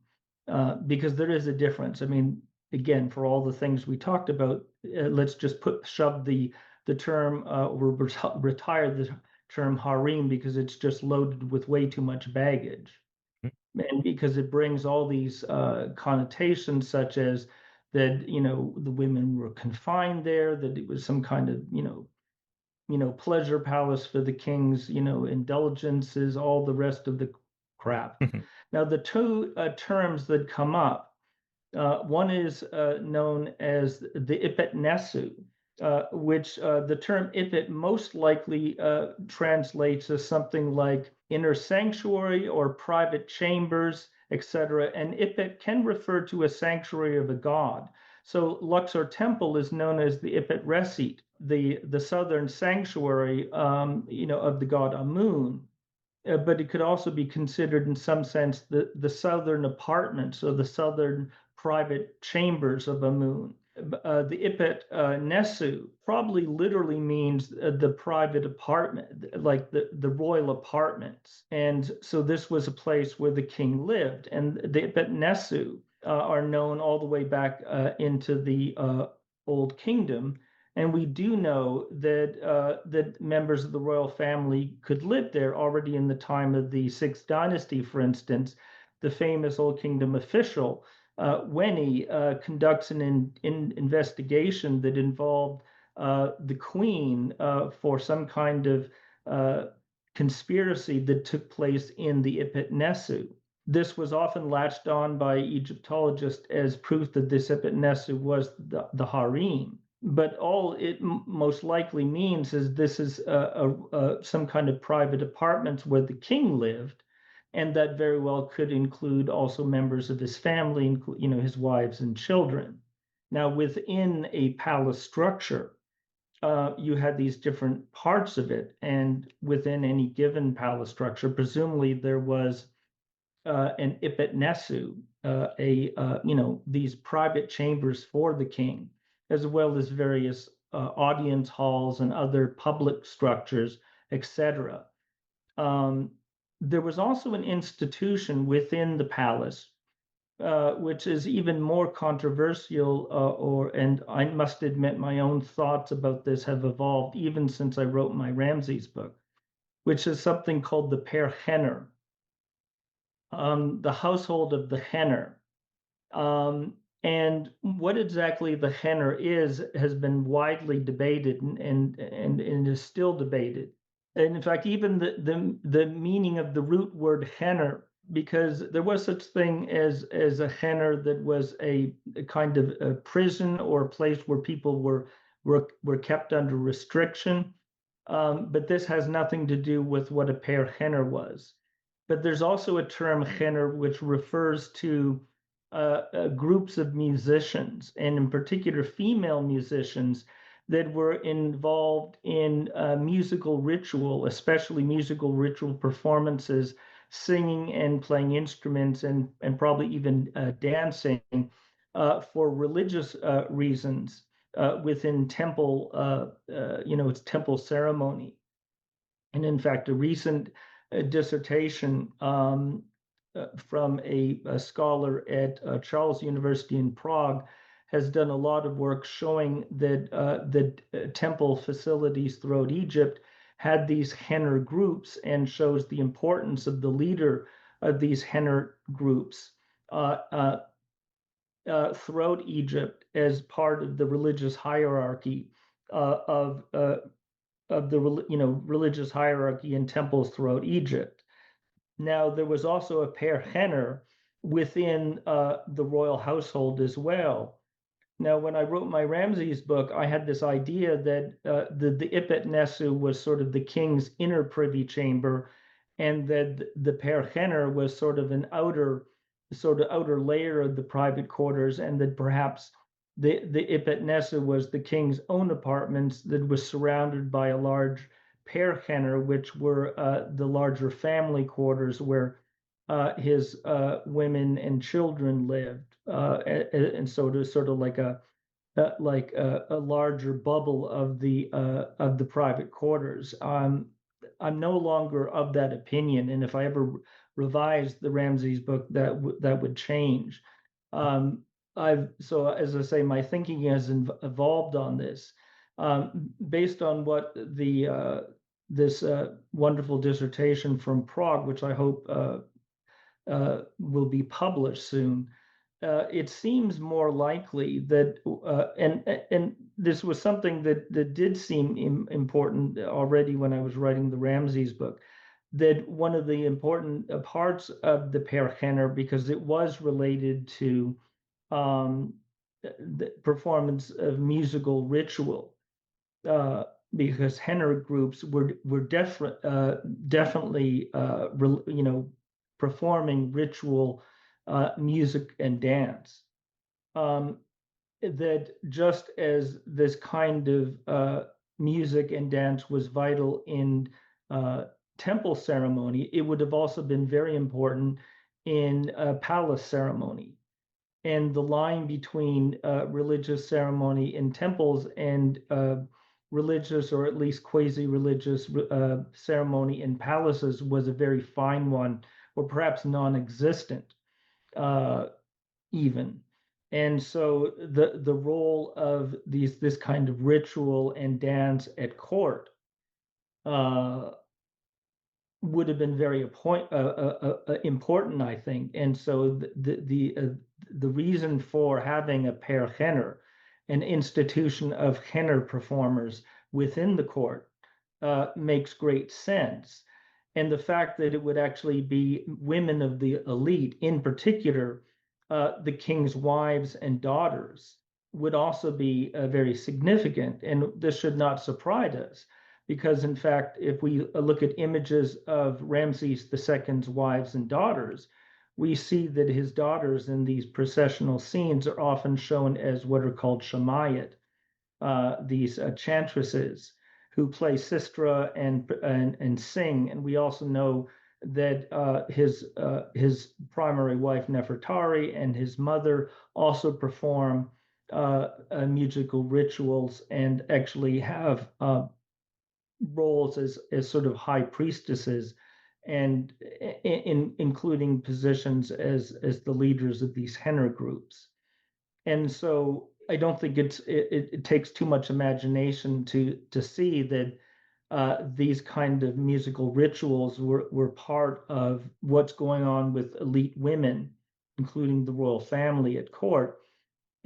S2: because there is a difference. I mean, again, for all the things we talked about, let's just shove the term or retire the term harem because it's just loaded with way too much baggage, and because it brings all these connotations such as that the women were confined there, that it was some kind of pleasure palace for the kings, indulgences, all the rest of the crap. Now, the two terms that come up, one is known as the Ipet Nesu, which the term Ipet most likely translates as something like inner sanctuary or private chambers, etc. And Ipet can refer to a sanctuary of a god. So Luxor Temple is known as the Ipet Resit, the southern sanctuary, of the god Amun. But it could also be considered, in some sense, the southern apartments or the southern private chambers of Amun. The Ipet Nesu probably literally means the private apartment, like the royal apartments. And so this was a place where the king lived. And the Ipet Nesu are known all the way back into the Old Kingdom. And we do know that members of the royal family could live there already in the time of the Sixth Dynasty, for instance. The famous Old Kingdom official, Weni, conducts an investigation that involved the queen for some kind of conspiracy that took place in the Ipet Nesu. This was often latched on by Egyptologists as proof that this Ipet Nesu was the harem. But all it most likely means is this is some kind of private apartments where the king lived, and that very well could include also members of his family, his wives and children. Now, within a palace structure, you had these different parts of it, and within any given palace structure, presumably there was an Ipet Nesu, these private chambers for the king, as well as various audience halls and other public structures, etc. There was also an institution within the palace, which is even more controversial, and I must admit my own thoughts about this have evolved even since I wrote my Ramses book, which is something called the Per-Henner, the household of the Henner. And what exactly the Henner is has been widely debated and is still debated. And in fact, even the meaning of the root word Henner, because there was such thing as a Henner that was a kind of a prison or a place where people were kept under restriction. But this has nothing to do with what a Per Henner was. But there's also a term Henner which refers to groups of musicians, and in particular female musicians that were involved in musical ritual, especially musical ritual performances, singing and playing instruments, and probably even dancing for religious reasons within temple, it's temple ceremony. And in fact, a recent dissertation from a scholar at Charles University in Prague has done a lot of work showing that temple facilities throughout Egypt had these Henner groups, and shows the importance of the leader of these Henner groups throughout Egypt as part of the religious hierarchy of the religious hierarchy in temples throughout Egypt. Now, there was also a Per-Henner within the royal household as well. Now, when I wrote my Ramses book, I had this idea that the Ipet Nesu was sort of the king's inner privy chamber, and that the Per-Henner was sort of an outer layer of the private quarters, and that perhaps the Ipet Nesu was the king's own apartments that was surrounded by a large Per-Henner, which were the larger family quarters where his women and children lived, and so it was sort of like a larger bubble of the private quarters. I'm no longer of that opinion, and if I ever revised the Ramses book, that would change. Um, so as I say, my thinking has evolved on this, based on what this wonderful dissertation from Prague, which I hope will be published soon. It seems more likely that, and this was something that did seem important already when I was writing the Ramses book, that one of the important parts of the Per, because it was related to um, the performance of musical ritual, uh, because Henner groups definitely performing ritual music and dance. Um, that just as this kind of music and dance was vital in temple ceremony, it would have also been very important in palace ceremony. And the line between religious ceremony in temples and religious, or at least quasi-religious ceremony in palaces was a very fine one, or perhaps non-existent uh, even. And so the role of this kind of ritual and dance at court uh, would have been very important, I think. And so the reason for having a Per, an institution of Henner performers within the court, makes great sense. And the fact that it would actually be women of the elite, in particular, the king's wives and daughters, would also be very significant. And this should not surprise us, because in fact, if we look at images of Ramses II's wives and daughters, we see that his daughters in these processional scenes are often shown as what are called shamayat, these chantresses who play sistra and sing. And we also know that his primary wife Nefertari and his mother also perform musical rituals and actually have roles as sort of high priestesses, and including positions as the leaders of these Henner groups. And so I don't think it takes too much imagination to see that these kind of musical rituals were part of what's going on with elite women, including the royal family at court.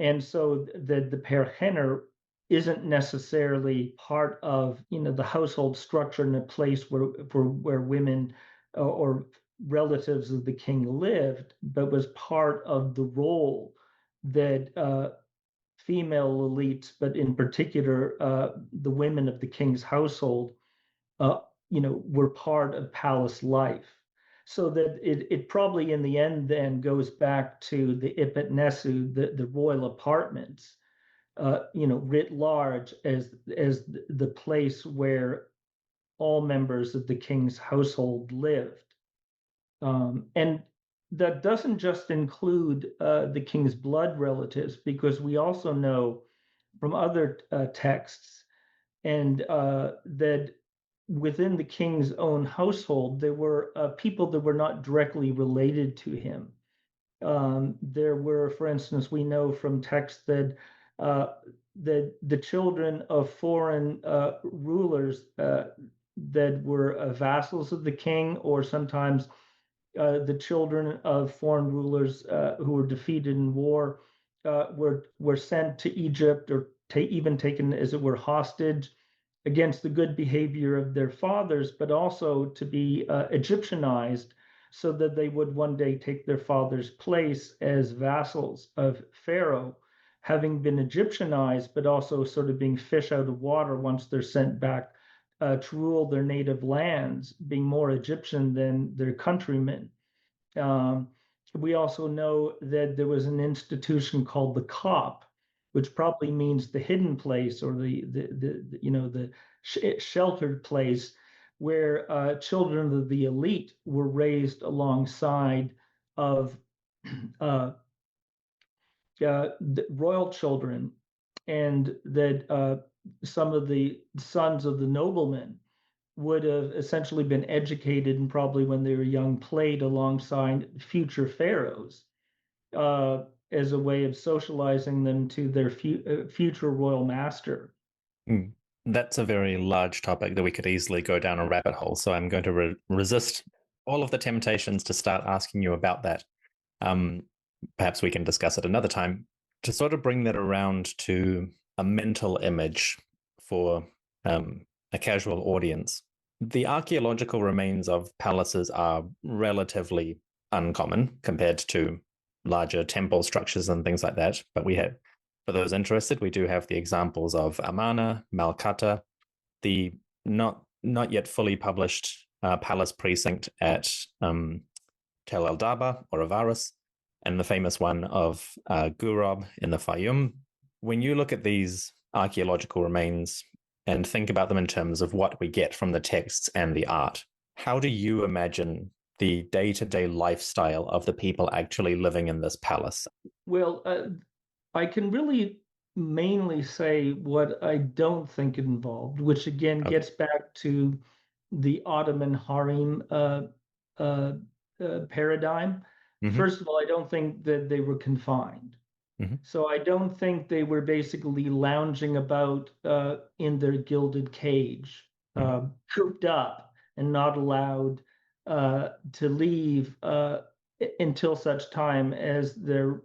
S2: And so the Per isn't necessarily part of the household structure in a place where women or relatives of the king lived, but was part of the role that female elites, but in particular the women of the king's household, uh, were part of palace life. So that it probably in the end then goes back to the Ipet-Nesu, the royal apartments, writ large as the place where all members of the king's household lived. And that doesn't just include the king's blood relatives, because we also know from other texts and that within the king's own household, there were people that were not directly related to him. There were, for instance, we know from texts that the children of foreign rulers that were vassals of the king, or sometimes the children of foreign rulers who were defeated in war, were sent to Egypt, or even taken, as it were, hostage against the good behavior of their fathers, but also to be Egyptianized, so that they would one day take their father's place as vassals of Pharaoh, having been Egyptianized, but also sort of being fish out of water once they're sent back to rule their native lands, being more Egyptian than their countrymen. Um, we also know that there was an institution called the Kop, which probably means the hidden place, or the sheltered place, where children of the elite were raised alongside of uh, the royal children, and that some of the sons of the noblemen would have essentially been educated and probably when they were young played alongside future pharaohs uh, as a way of socializing them to their future royal master.
S1: Mm. That's a very large topic that we could easily go down a rabbit hole. So I'm going to resist all of the temptations to start asking you about that. Um, Perhaps we can discuss it another time. To sort of bring that around to a mental image for a casual audience, the archaeological remains of palaces are relatively uncommon compared to larger temple structures and things like that. But we have, for those interested, we do have the examples of Amarna, Malkata, the not yet fully published palace precinct at Tel El Daba or Avaris, and the famous one of Gurob in the Fayum. When you look at these archaeological remains and think about them in terms of what we get from the texts and the art, how do you imagine the day-to-day lifestyle of the people actually living in this palace?
S2: Well, I can really mainly say what I don't think it involved, which again
S1: Okay.
S2: gets back to the Ottoman harem uh, paradigm.
S1: Mm-hmm.
S2: First of all, I don't think that they were confined.
S1: Mm-hmm.
S2: So I don't think they were basically lounging about in their gilded cage,
S1: Mm-hmm.
S2: cooped up and not allowed to leave until such time as their,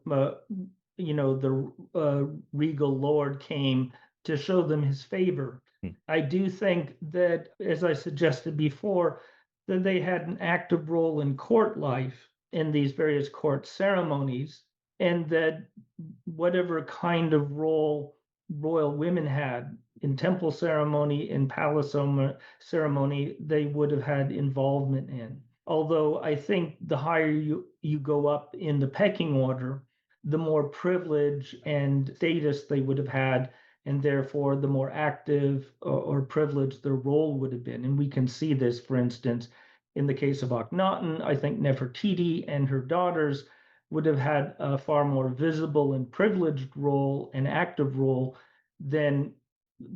S2: the regal lord came to show them his favor. I do think that, as I suggested before, that they had an active role in court life in these various court ceremonies, and that whatever kind of role royal women had in temple ceremony, in palace ceremony, they would have had involvement in. Although I think the higher you go up in the pecking order, the more privilege and status they would have had, and therefore the more active or privileged their role would have been. And we can see this, for instance, in the case of Akhenaten. I think Nefertiti and her daughters would have had a far more visible and privileged role and active role than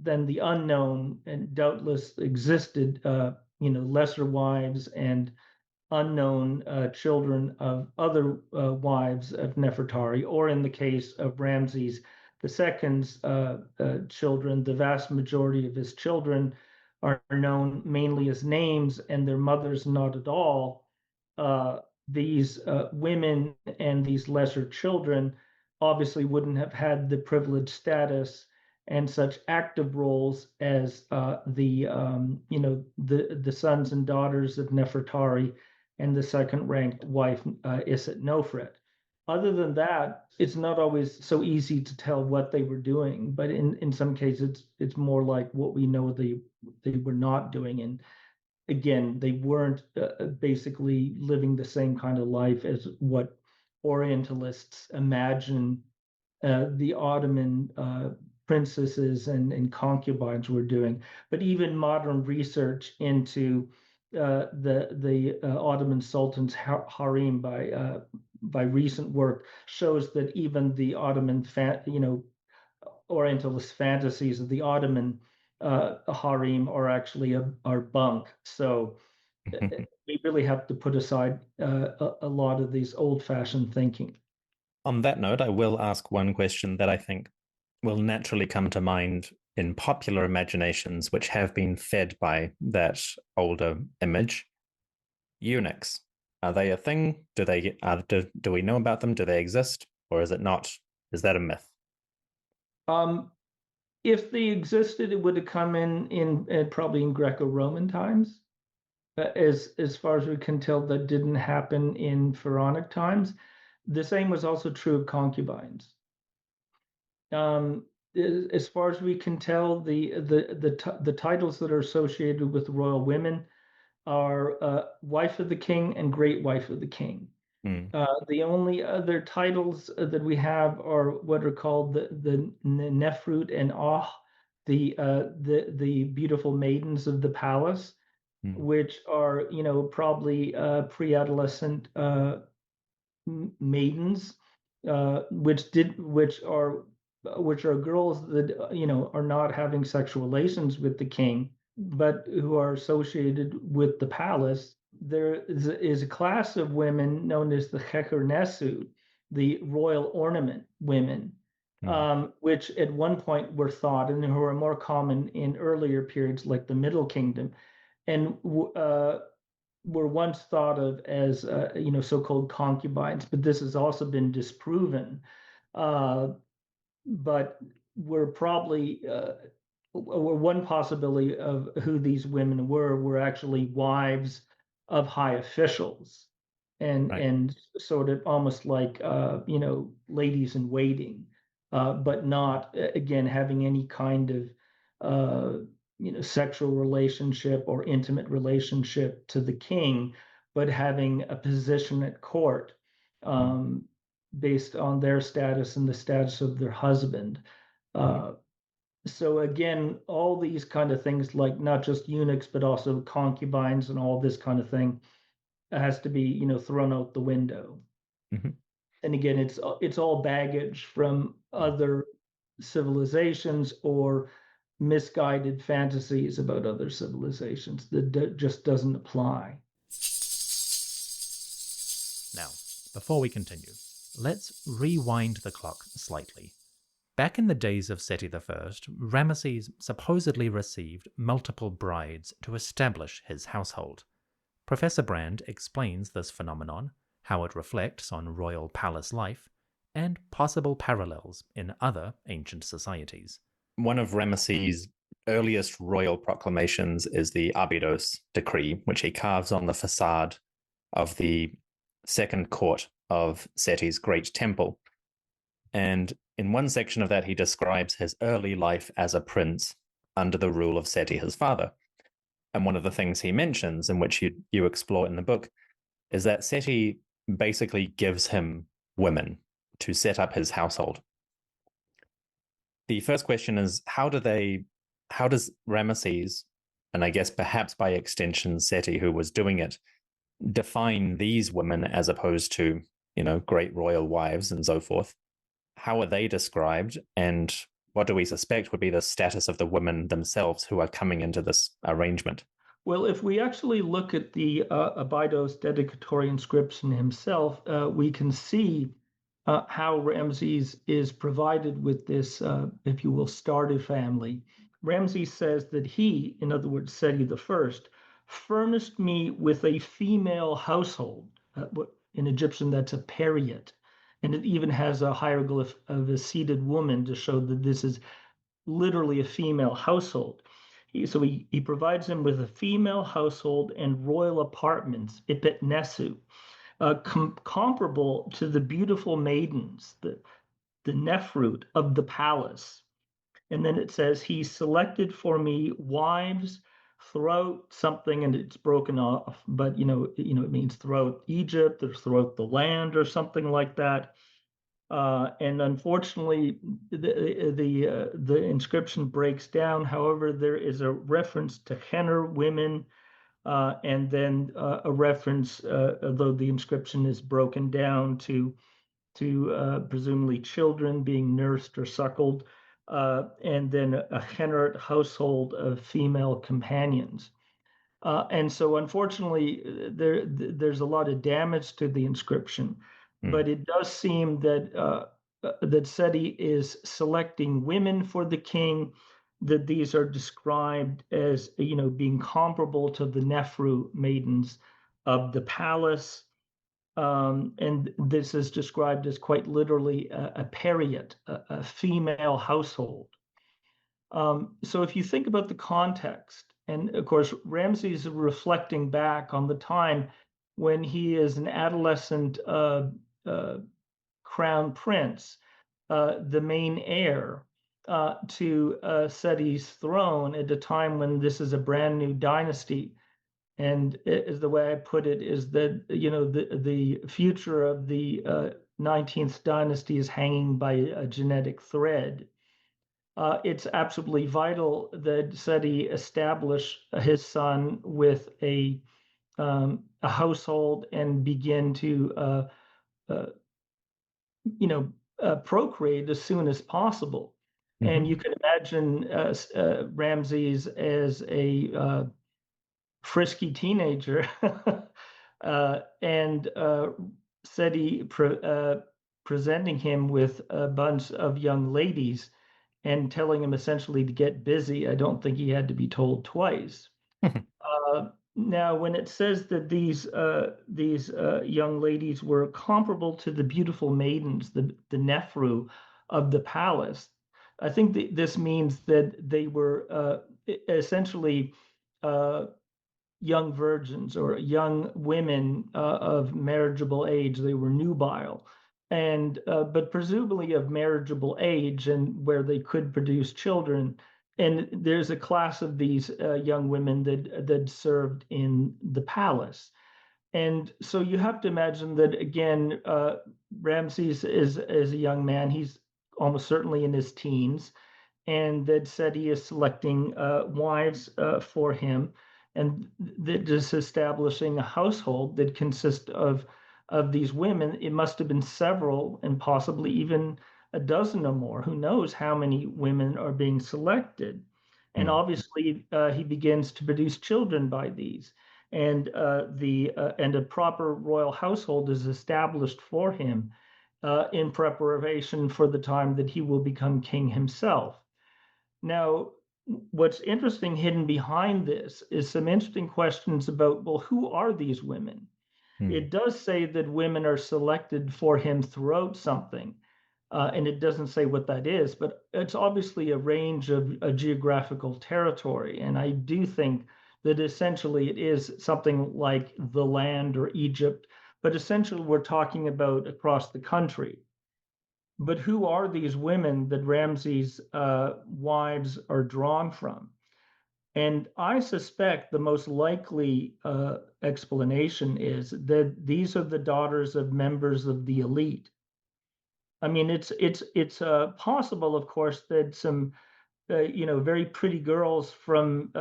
S2: the unknown and doubtless existed, lesser wives and unknown children of other wives of Nefertari, or in the case of Ramses II's children, the vast majority of his children are known mainly as names and their mothers not at all. These women and these lesser children obviously wouldn't have had the privileged status and such active roles as the sons and daughters of Nefertari and the second ranked wife, Iset Nofret. Other than that, it's not always so easy to tell what they were doing, but in some cases, it's more like what we know they were not doing. And again, they weren't basically living the same kind of life as what Orientalists imagine the Ottoman princesses and concubines were doing. But even modern research into the Ottoman Sultan's harem by recent work shows that even the Ottoman Orientalist fantasies of the Ottoman harem are actually are bunk. So we really have to put aside a lot of these old-fashioned thinking.
S1: On that note, I will ask one question that I think will naturally come to mind in popular imaginations, which have been fed by that older image. Eunuchs. Are they a thing? Do we know about them? Do they exist? Or is it not? Is that a myth?
S2: Um, if they existed, it would have come in probably in Greco-Roman times. As far as we can tell, that didn't happen in pharaonic times. The same was also true of concubines. Um, as far as we can tell, the titles that are associated with royal women are wife of the king and great wife of the king.
S1: Mm.
S2: The only other titles that we have are what are called the Nefrut and Ah, the beautiful maidens of the palace,
S1: Mm.
S2: which are probably pre-adolescent maidens, which are girls that are not having sexual relations with the king, but who are associated with the palace. There is a class of women known as the Hekernesu, the royal ornament women,
S1: Mm.
S2: which at one point were thought, and who were more common in earlier periods like the Middle Kingdom, and were once thought of as so-called concubines, but this has also been disproven. Uh, but we're probably or one possibility of who these women were actually wives of high officials,
S1: Right.
S2: and sort of almost like ladies in waiting, but not again having any kind of sexual relationship or intimate relationship to the king, but having a position at court.
S1: Mm.
S2: Um, Based on their status and the status of their husband.
S1: Hmm.
S2: Uh, so again, all these kind of things, like not just eunuchs, but also concubines and all this kind of thing, has to be, thrown out the window.
S1: Hmm.
S2: And again, it's all baggage from other civilizations or misguided fantasies about other civilizations that just doesn't apply.
S1: Now, before we continue, let's rewind the clock slightly. Back in the days of Seti I, Ramesses supposedly received multiple brides to establish his household. Professor Brand explains this phenomenon, how it reflects on royal palace life, and possible parallels in other ancient societies. One of Ramesses' earliest royal proclamations is the Abydos decree, which he carves on the facade of the second court of Seti's great temple. And in one section of that, he describes his early life as a prince under the rule of Seti, his father. And one of the things he mentions, in which you explore in the book, is that Seti basically gives him women to set up his household. The first question is, how does Ramesses, and I guess perhaps by extension Seti, who was doing it, define these women as opposed to, great royal wives and so forth? How are they described, and what do we suspect would be the status of the women themselves who are coming into this arrangement?
S2: Well, if we actually look at the Abydos dedicatory inscription himself, we can see how Ramses is provided with this, if you will, starter family. Ramses says that he, in other words, Seti the First, furnished me with a female household. In Egyptian, that's a period. And it even has a hieroglyph of a seated woman to show that this is literally a female household. So he provides him with a female household and royal apartments, ipet-nesu, comparable to the beautiful maidens, the nefrut of the palace. And then it says, he selected for me wives throughout something, and it's broken off, but it means throughout Egypt or throughout the land or something like that. And unfortunately, the inscription breaks down. However, there is a reference to Henner women, and then a reference, although the inscription is broken down, to presumably children being nursed or suckled, and then a Henner household of female companions. And so, unfortunately, there's a lot of damage to the inscription, but it does seem that Seti is selecting women for the king. That these are described as being comparable to the Nefru maidens of the palace, and this is described as quite literally a period, a female household. So if you think about the context, and of course, Ramses is reflecting back on the time when he is an adolescent uh, crown prince, the main heir to Seti's throne at a time when this is a brand new dynasty. And is the way I put it is that the future of the 19th dynasty is hanging by a genetic thread. It's absolutely vital that Seti establish his son with a household and begin to uh, procreate as soon as possible. And
S1: Mm-hmm.
S2: you can imagine Ramses as a frisky teenager and presenting him with a bunch of young ladies and telling him essentially to get busy. I don't think he had to be told twice. Now, when it says that these young ladies were comparable to the beautiful maidens, the Nefru of the palace, I think this means that they were essentially uh, young virgins or young women of marriageable age. They were nubile, and but presumably of marriageable age and where they could produce children. And there's a class of these young women that served in the palace. And so you have to imagine that again, Ramses is a young man. He's almost certainly in his teens, and that said he is selecting wives for him, and that is establishing a household that consists of these women. It must have been several, and possibly even a dozen or more. Who knows how many women are being selected? And
S1: Mm.
S2: obviously, he begins to produce children by these, and and a proper royal household is established for him in preparation for the time that he will become king himself. Now, what's interesting hidden behind this is some interesting questions about, well, who are these women?
S1: Mm.
S2: It does say that women are selected for him throughout something, and it doesn't say what that is, but it's obviously a range of a geographical territory. And I do think that essentially it is something like the land or Egypt, but essentially we're talking about across the country. But who are these women that Ramses' wives are drawn from? And I suspect the most likely explanation is that these are the daughters of members of the elite. I mean, it's possible, of course, that some very pretty girls from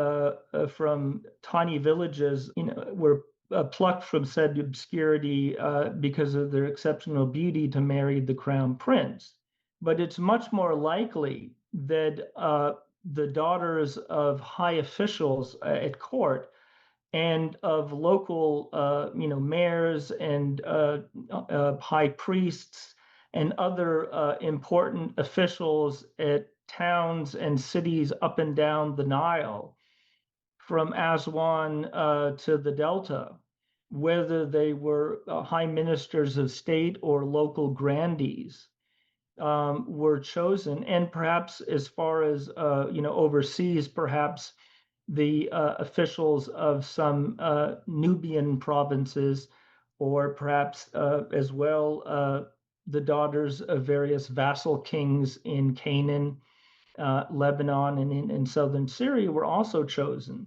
S2: tiny villages, were plucked from said obscurity because of their exceptional beauty to marry the crown prince. But it's much more likely that the daughters of high officials at court and of local, mayors and high priests and other important officials at towns and cities up and down the Nile, from Aswan to the Delta, whether they were high ministers of state or local grandees, were chosen. And perhaps as far as, overseas, perhaps the officials of some Nubian provinces, or perhaps as well the daughters of various vassal kings in Canaan, Lebanon, and in southern Syria were also chosen.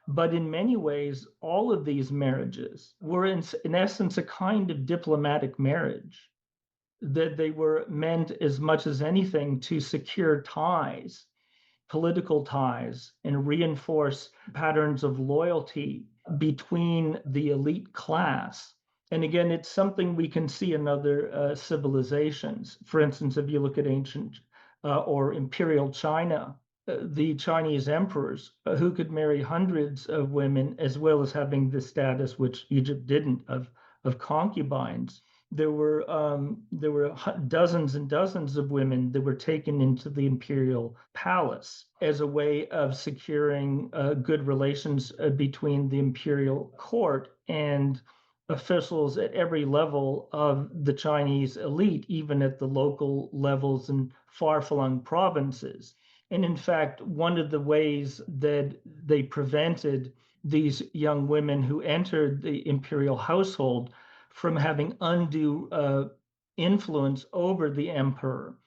S2: But in many ways, all of these marriages were in essence a kind of diplomatic marriage, that they were meant as much as anything to secure ties, political ties, and reinforce patterns of loyalty between the elite class. And again, it's something we can see in other civilizations. For instance, if you look at ancient or imperial China, the Chinese emperors who could marry hundreds of women, as well as having the status which Egypt didn't, of concubines. There were dozens and dozens of women that were taken into the imperial palace as a way of securing good relations between the imperial court and officials at every level of the Chinese elite, even at the local levels in far-flung provinces. And in fact, one of the ways that they prevented these young women who entered the imperial household from having undue influence over the emperor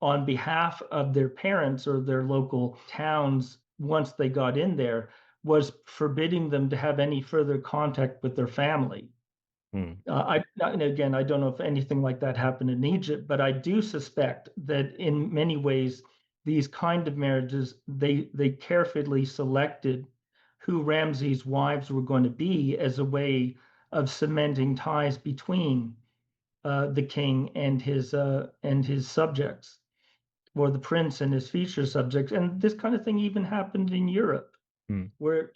S2: on behalf of their parents or their local towns once they got in there, was forbidding them to have any further contact with their family.
S1: Mm.
S2: And again, I don't know if anything like that happened in Egypt, but I do suspect that in many ways, these kind of marriages, they carefully selected who Ramses' wives were going to be as a way of cementing ties between the king and his subjects. or the prince and his feature subjects. And this kind of thing even happened in Europe,
S1: Mm,
S2: where,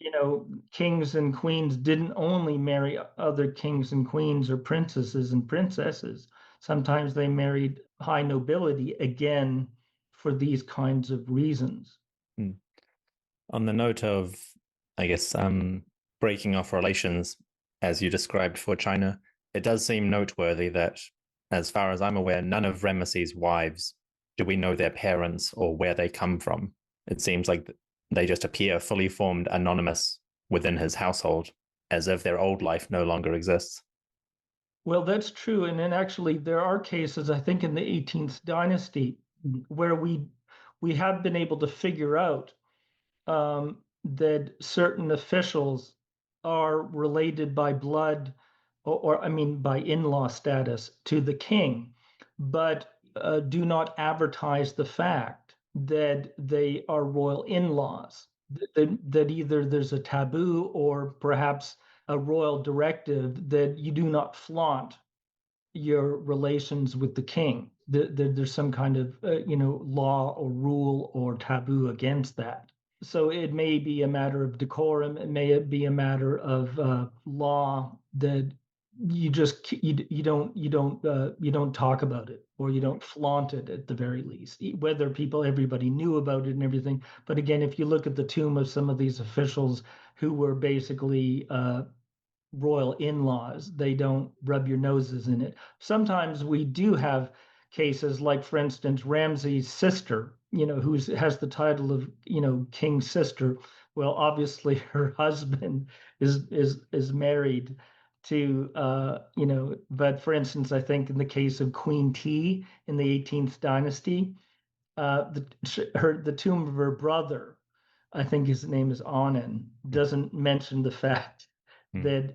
S2: kings and queens didn't only marry other kings and queens or princesses and princesses. Sometimes they married high nobility, again, for these kinds of reasons.
S1: mm. On the note of, I guess, breaking off relations, as you described for China, it does seem noteworthy that, as far as I'm aware, none of Ramesses' wives do we know their parents or where they come from. It seems like they just appear fully formed, anonymous within his household, as if their old life no longer exists.
S2: Well, that's true. And then actually there are cases, I think in the 18th dynasty, where we have been able to figure out that certain officials are related by blood or I mean by in-law status to the king, but do not advertise the fact that they are royal in-laws. That either there's a taboo or perhaps a royal directive that you do not flaunt your relations with the king. There's some kind of law or rule or taboo against that. So it may be a matter of decorum. It may be a matter of law that you don't talk about it, or you don't flaunt it at the very least. Whether everybody knew about it and everything, but again, if you look at the tomb of some of these officials who were basically royal in-laws, they don't rub your noses in it. Sometimes we do have cases like, for instance, Ramses' sister, who has the title of, king's sister. Well, obviously her husband is married to but for instance, I think in the case of Queen T in the 18th dynasty, the tomb of her brother, I think his name is Onan, doesn't mention the fact
S1: Mm.
S2: that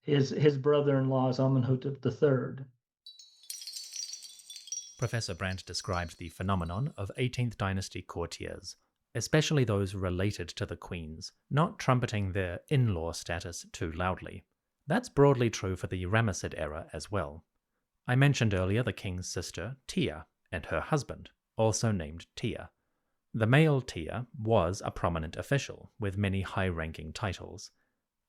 S2: his brother-in-law is Amenhotep III.
S1: Professor Brandt described the phenomenon of 18th dynasty courtiers, especially those related to the queens, not trumpeting their in-law status too loudly. That's broadly true for the Ramessid era as well. I mentioned earlier the king's sister, Tia, and her husband, also named Tia. The male Tia was a prominent official with many high-ranking titles,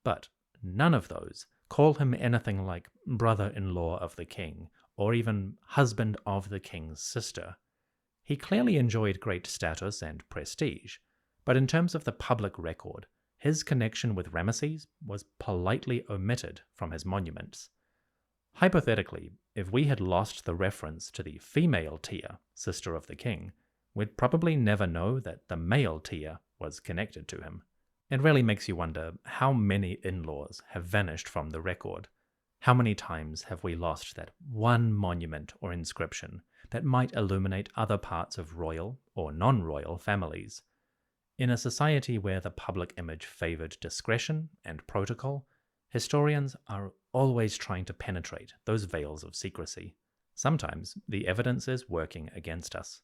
S1: but none of those call him anything like brother-in-law of the king or even husband of the king's sister. He clearly enjoyed great status and prestige, but in terms of the public record, his connection with Ramesses was politely omitted from his monuments. Hypothetically, if we had lost the reference to the female Tia, sister of the king, we'd probably never know that the male Tia was connected to him. It really makes you wonder how many in-laws have vanished from the record. How many times have we lost that one monument or inscription that might illuminate other parts of royal or non-royal families? In a society where the public image favored discretion and protocol, historians are always trying to penetrate those veils of secrecy. Sometimes the evidence is working against us.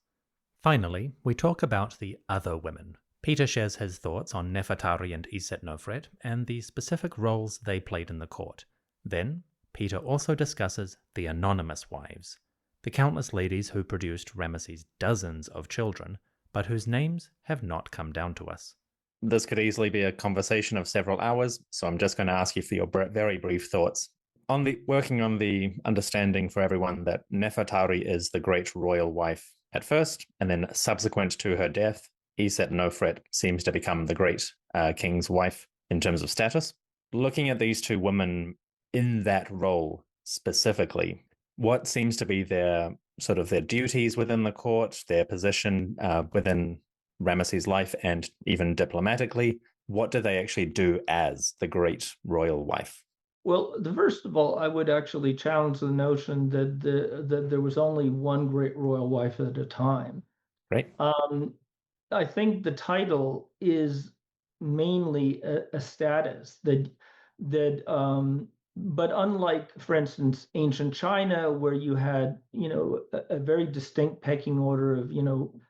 S1: Finally, we talk about the other women. Peter shares his thoughts on Nefertari and Isetnofret and the specific roles they played in the court. Then, Peter also discusses the anonymous wives, the countless ladies who produced Ramesses' dozens of children, but whose names have not come down to us. This could easily be a conversation of several hours, so I'm just going to ask you for your very brief thoughts. Working on the understanding for everyone that Nefertari is the great royal wife at first, and then subsequent to her death, Isetnofret seems to become the great king's wife in terms of status. Looking at these two women in that role specifically, what seems to be their duties within the court, their position within Ramesses' life, and even diplomatically, what do they actually do as the great royal wife?
S2: Well, first of all, I would actually challenge the notion that there was only one great royal wife at a time.
S1: Right.
S2: I think the title is mainly a status but unlike, for instance, ancient China, where you had, a very distinct pecking order of,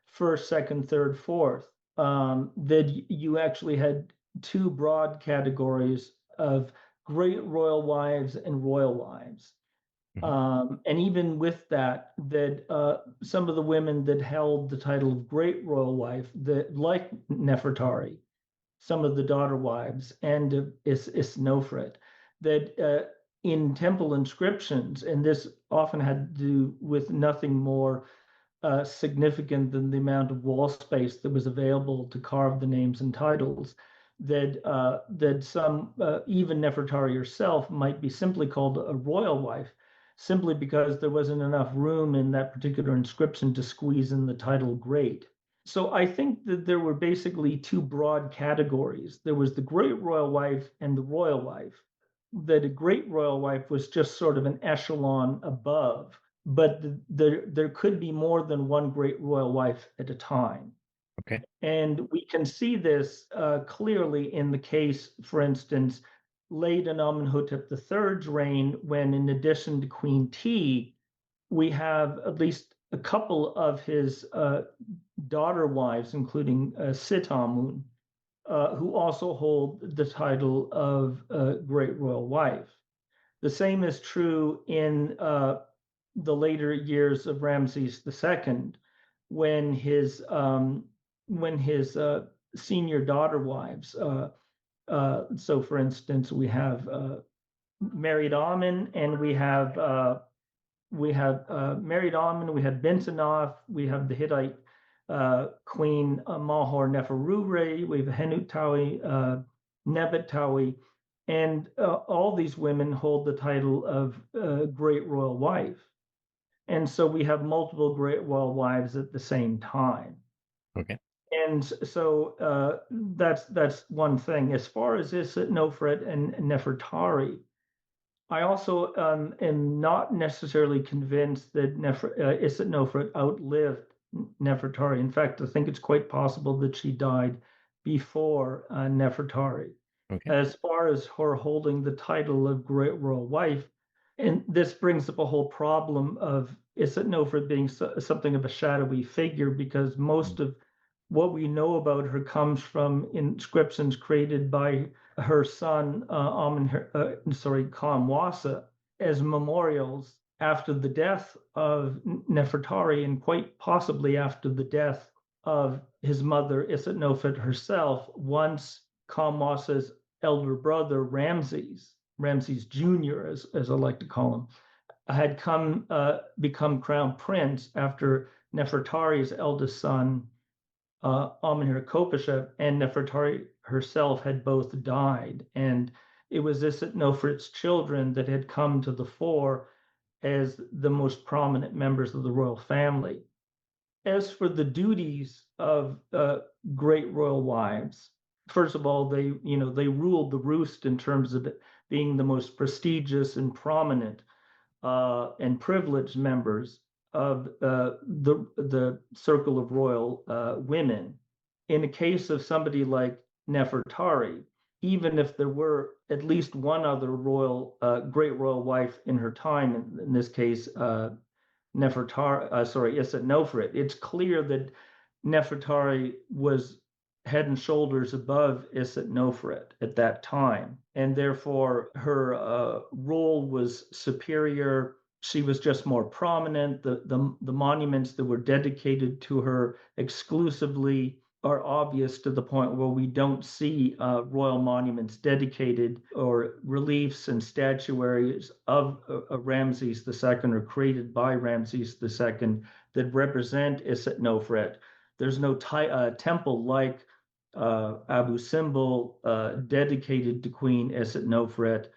S2: first, second, third, fourth, that you actually had two broad categories of great royal wives and royal wives. And even with that, some of the women that held the title of great royal wife, that like Nefertari, some of the daughter wives, and Isnofret, that in temple inscriptions, and this often had to do with nothing more significant than the amount of wall space that was available to carve the names and titles, that some even Nefertari herself might be simply called a royal wife, simply because there wasn't enough room in that particular inscription to squeeze in the title great. So I think that there were basically two broad categories. There was the great royal wife and the royal wife. That a great royal wife was just sort of an echelon above, but there could be more than one great royal wife at a time.
S1: Okay.
S2: And we can see this clearly in the case, for instance, late in Amenhotep III's reign, when in addition to Queen T, we have at least a couple of his daughter wives, including Sitamun, who also hold the title of Great Royal Wife. The same is true in the later years of Ramses II, when his senior daughter wives. So, for instance, we have married Amen, and we have married Amen, we have Bint-Anat, we have the Hittite Queen Maat-Hor-Neferura, we have Henut Nebet, and all these women hold the title of Great Royal Wife. And so we have multiple Great Royal Wives at the same time.
S1: Okay.
S2: And so that's one thing. As far as Isitnofret and Nefertari, I also am not necessarily convinced that Isitnofret outlived Nefertari. In fact, I think it's quite possible that she died before Nefertari.
S1: Okay.
S2: As far as her holding the title of Great Royal Wife, and this brings up a whole problem of Isitnofret being something of a shadowy figure, because most of what we know about her comes from inscriptions created by her son, Kamwasa, as memorials after the death of Nefertari, and quite possibly after the death of his mother, Isitnofret herself, once Kamwasa's elder brother, Ramses Jr., as I like to call him, had become crown prince after Nefertari's eldest son, Amenhotep and Nefertari herself had both died, and it was Isitnofret's children that had come to the fore as the most prominent members of the royal family. As for the duties of great royal wives, first of all, they ruled the roost in terms of it being the most prestigious and prominent and privileged members of the circle of royal women. In the case of somebody like Nefertari, even if there were at least one other great royal wife in her time, in this case, Isitnofret, it's clear that Nefertari was head and shoulders above Isitnofret at that time, and therefore her role was superior. She was just more prominent. The monuments that were dedicated to her exclusively are obvious, to the point where we don't see royal monuments dedicated, or reliefs and statuaries of Ramses II or created by Ramses II that represent Isitnofret. There's no temple like Abu Simbel dedicated to Queen Isitnofret.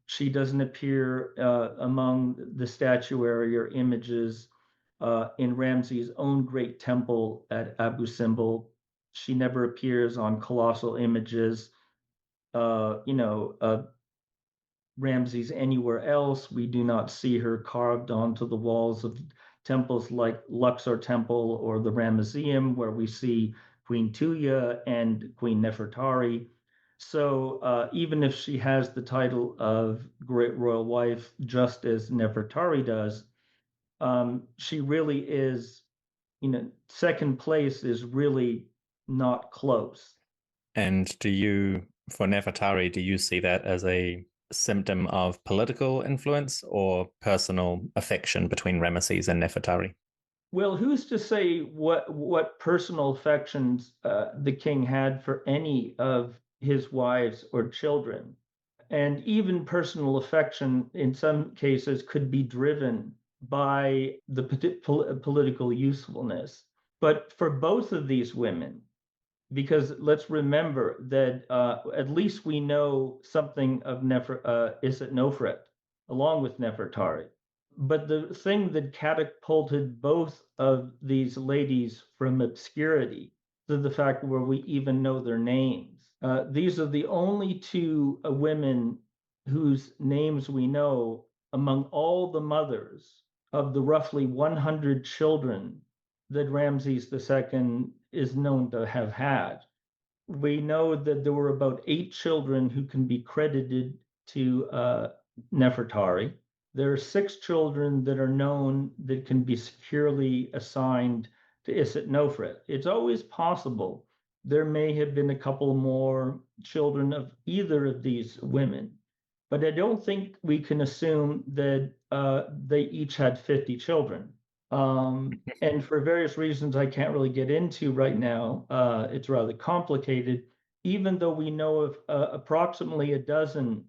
S2: She doesn't appear among the statuary or images in Ramses' own great temple at Abu Simbel. She never appears on colossal images, Ramses anywhere else. We do not see her carved onto the walls of temples like Luxor Temple or the Ramesseum, where we see Queen Tuya and Queen Nefertari. So even if she has the title of Great Royal Wife, just as Nefertari does, she really is, second place is really not close.
S1: And for Nefertari, do you see that as a symptom of political influence or personal affection between Ramesses and Nefertari?
S2: Well, who's to say what personal affections the king had for any of his wives or children? And even personal affection, in some cases, could be driven by the political usefulness. But for both of these women, because let's remember that at least we know something of Isset-Nofret, along with Nefertari. But the thing that catapulted both of these ladies from obscurity to the fact where we even know their names. These are the only two women whose names we know among all the mothers of the roughly 100 children that Ramses II is known to have had. We know that there were about 8 children who can be credited to Nefertari. There are 6 children that are known that can be securely assigned to Isset-Nofret. It's always possible there may have been a couple more children of either of these women, but I don't think we can assume that they each had 50 children. And for various reasons I can't really get into right now, it's rather complicated, even though we know of approximately a dozen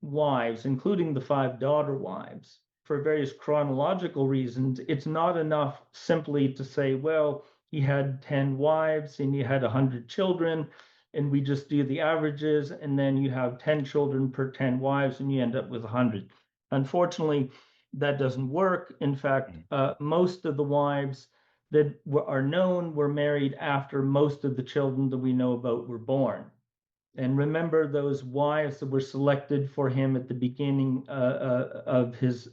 S2: wives, including the 5 daughter wives. For various chronological reasons, it's not enough simply to say, well, he had 10 wives and he had 100 children, and we just do the averages, and then you have 10 children per 10 wives, and you end up with 100. Unfortunately, that doesn't work. In fact, most of the wives that are known were married after most of the children that we know about were born. And remember those wives that were selected for him at the beginning of his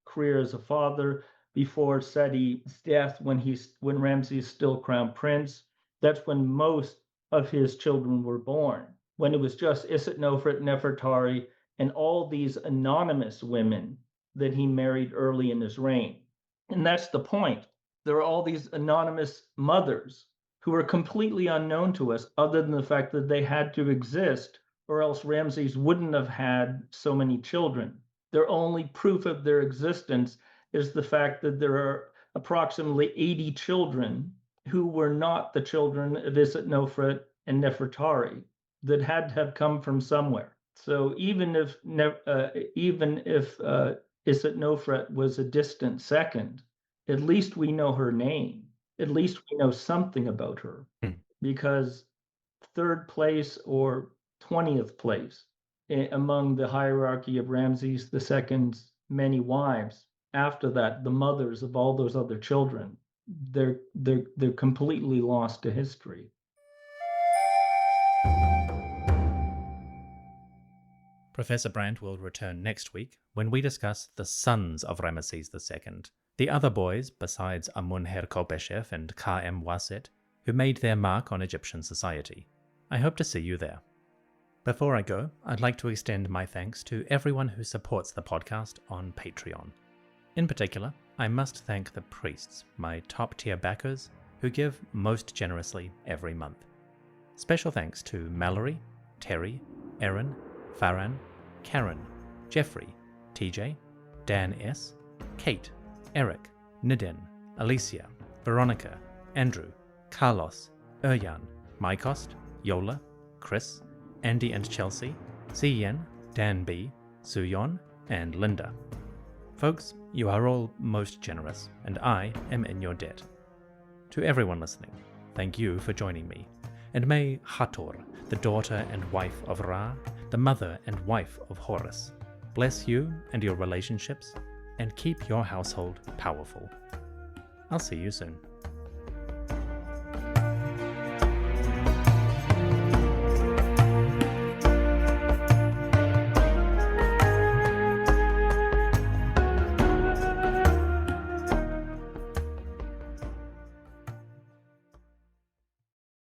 S2: career as a father, before Seti's death, when Ramses still crowned prince. That's when most of his children were born. When it was just Isset-Nofret, Nefertari, and all these anonymous women that he married early in his reign. And that's the point. There are all these anonymous mothers who are completely unknown to us, other than the fact that they had to exist, or else Ramses wouldn't have had so many children. Their only proof of their existence is the fact that there are approximately 80 children who were not the children of Isset-Nofret and Nefertari, that had to have come from somewhere. So even if Isset-Nofret was a distant second, at least we know her name. At least we know something about her, because 3rd place or 20th place among the hierarchy of Ramses II's many wives. After that, the mothers of all those other children, they're completely lost to history.
S1: Professor Brandt will return next week when we discuss the sons of Ramesses II, the other boys besides Amun-Her-Kopeshef and Ka-Em-Waset, who made their mark on Egyptian society. I hope to see you there. Before I go, I'd like to extend my thanks to everyone who supports the podcast on Patreon. In particular, I must thank the priests, my top-tier backers, who give most generously every month. Special thanks to Mallory, Terry, Erin, Farhan, Karen, Jeffrey, TJ, Dan S., Kate, Eric, Nidin, Alicia, Veronica, Andrew, Carlos, Erjan, Mykost, Yola, Chris, Andy and Chelsea, Cian, Dan B., Suyon, and Linda. Folks, you are all most generous, and I am in your debt. To everyone listening, thank you for joining me, and may Hathor, the daughter and wife of Ra, the mother and wife of Horus, bless you and your relationships, and keep your household powerful. I'll see you soon.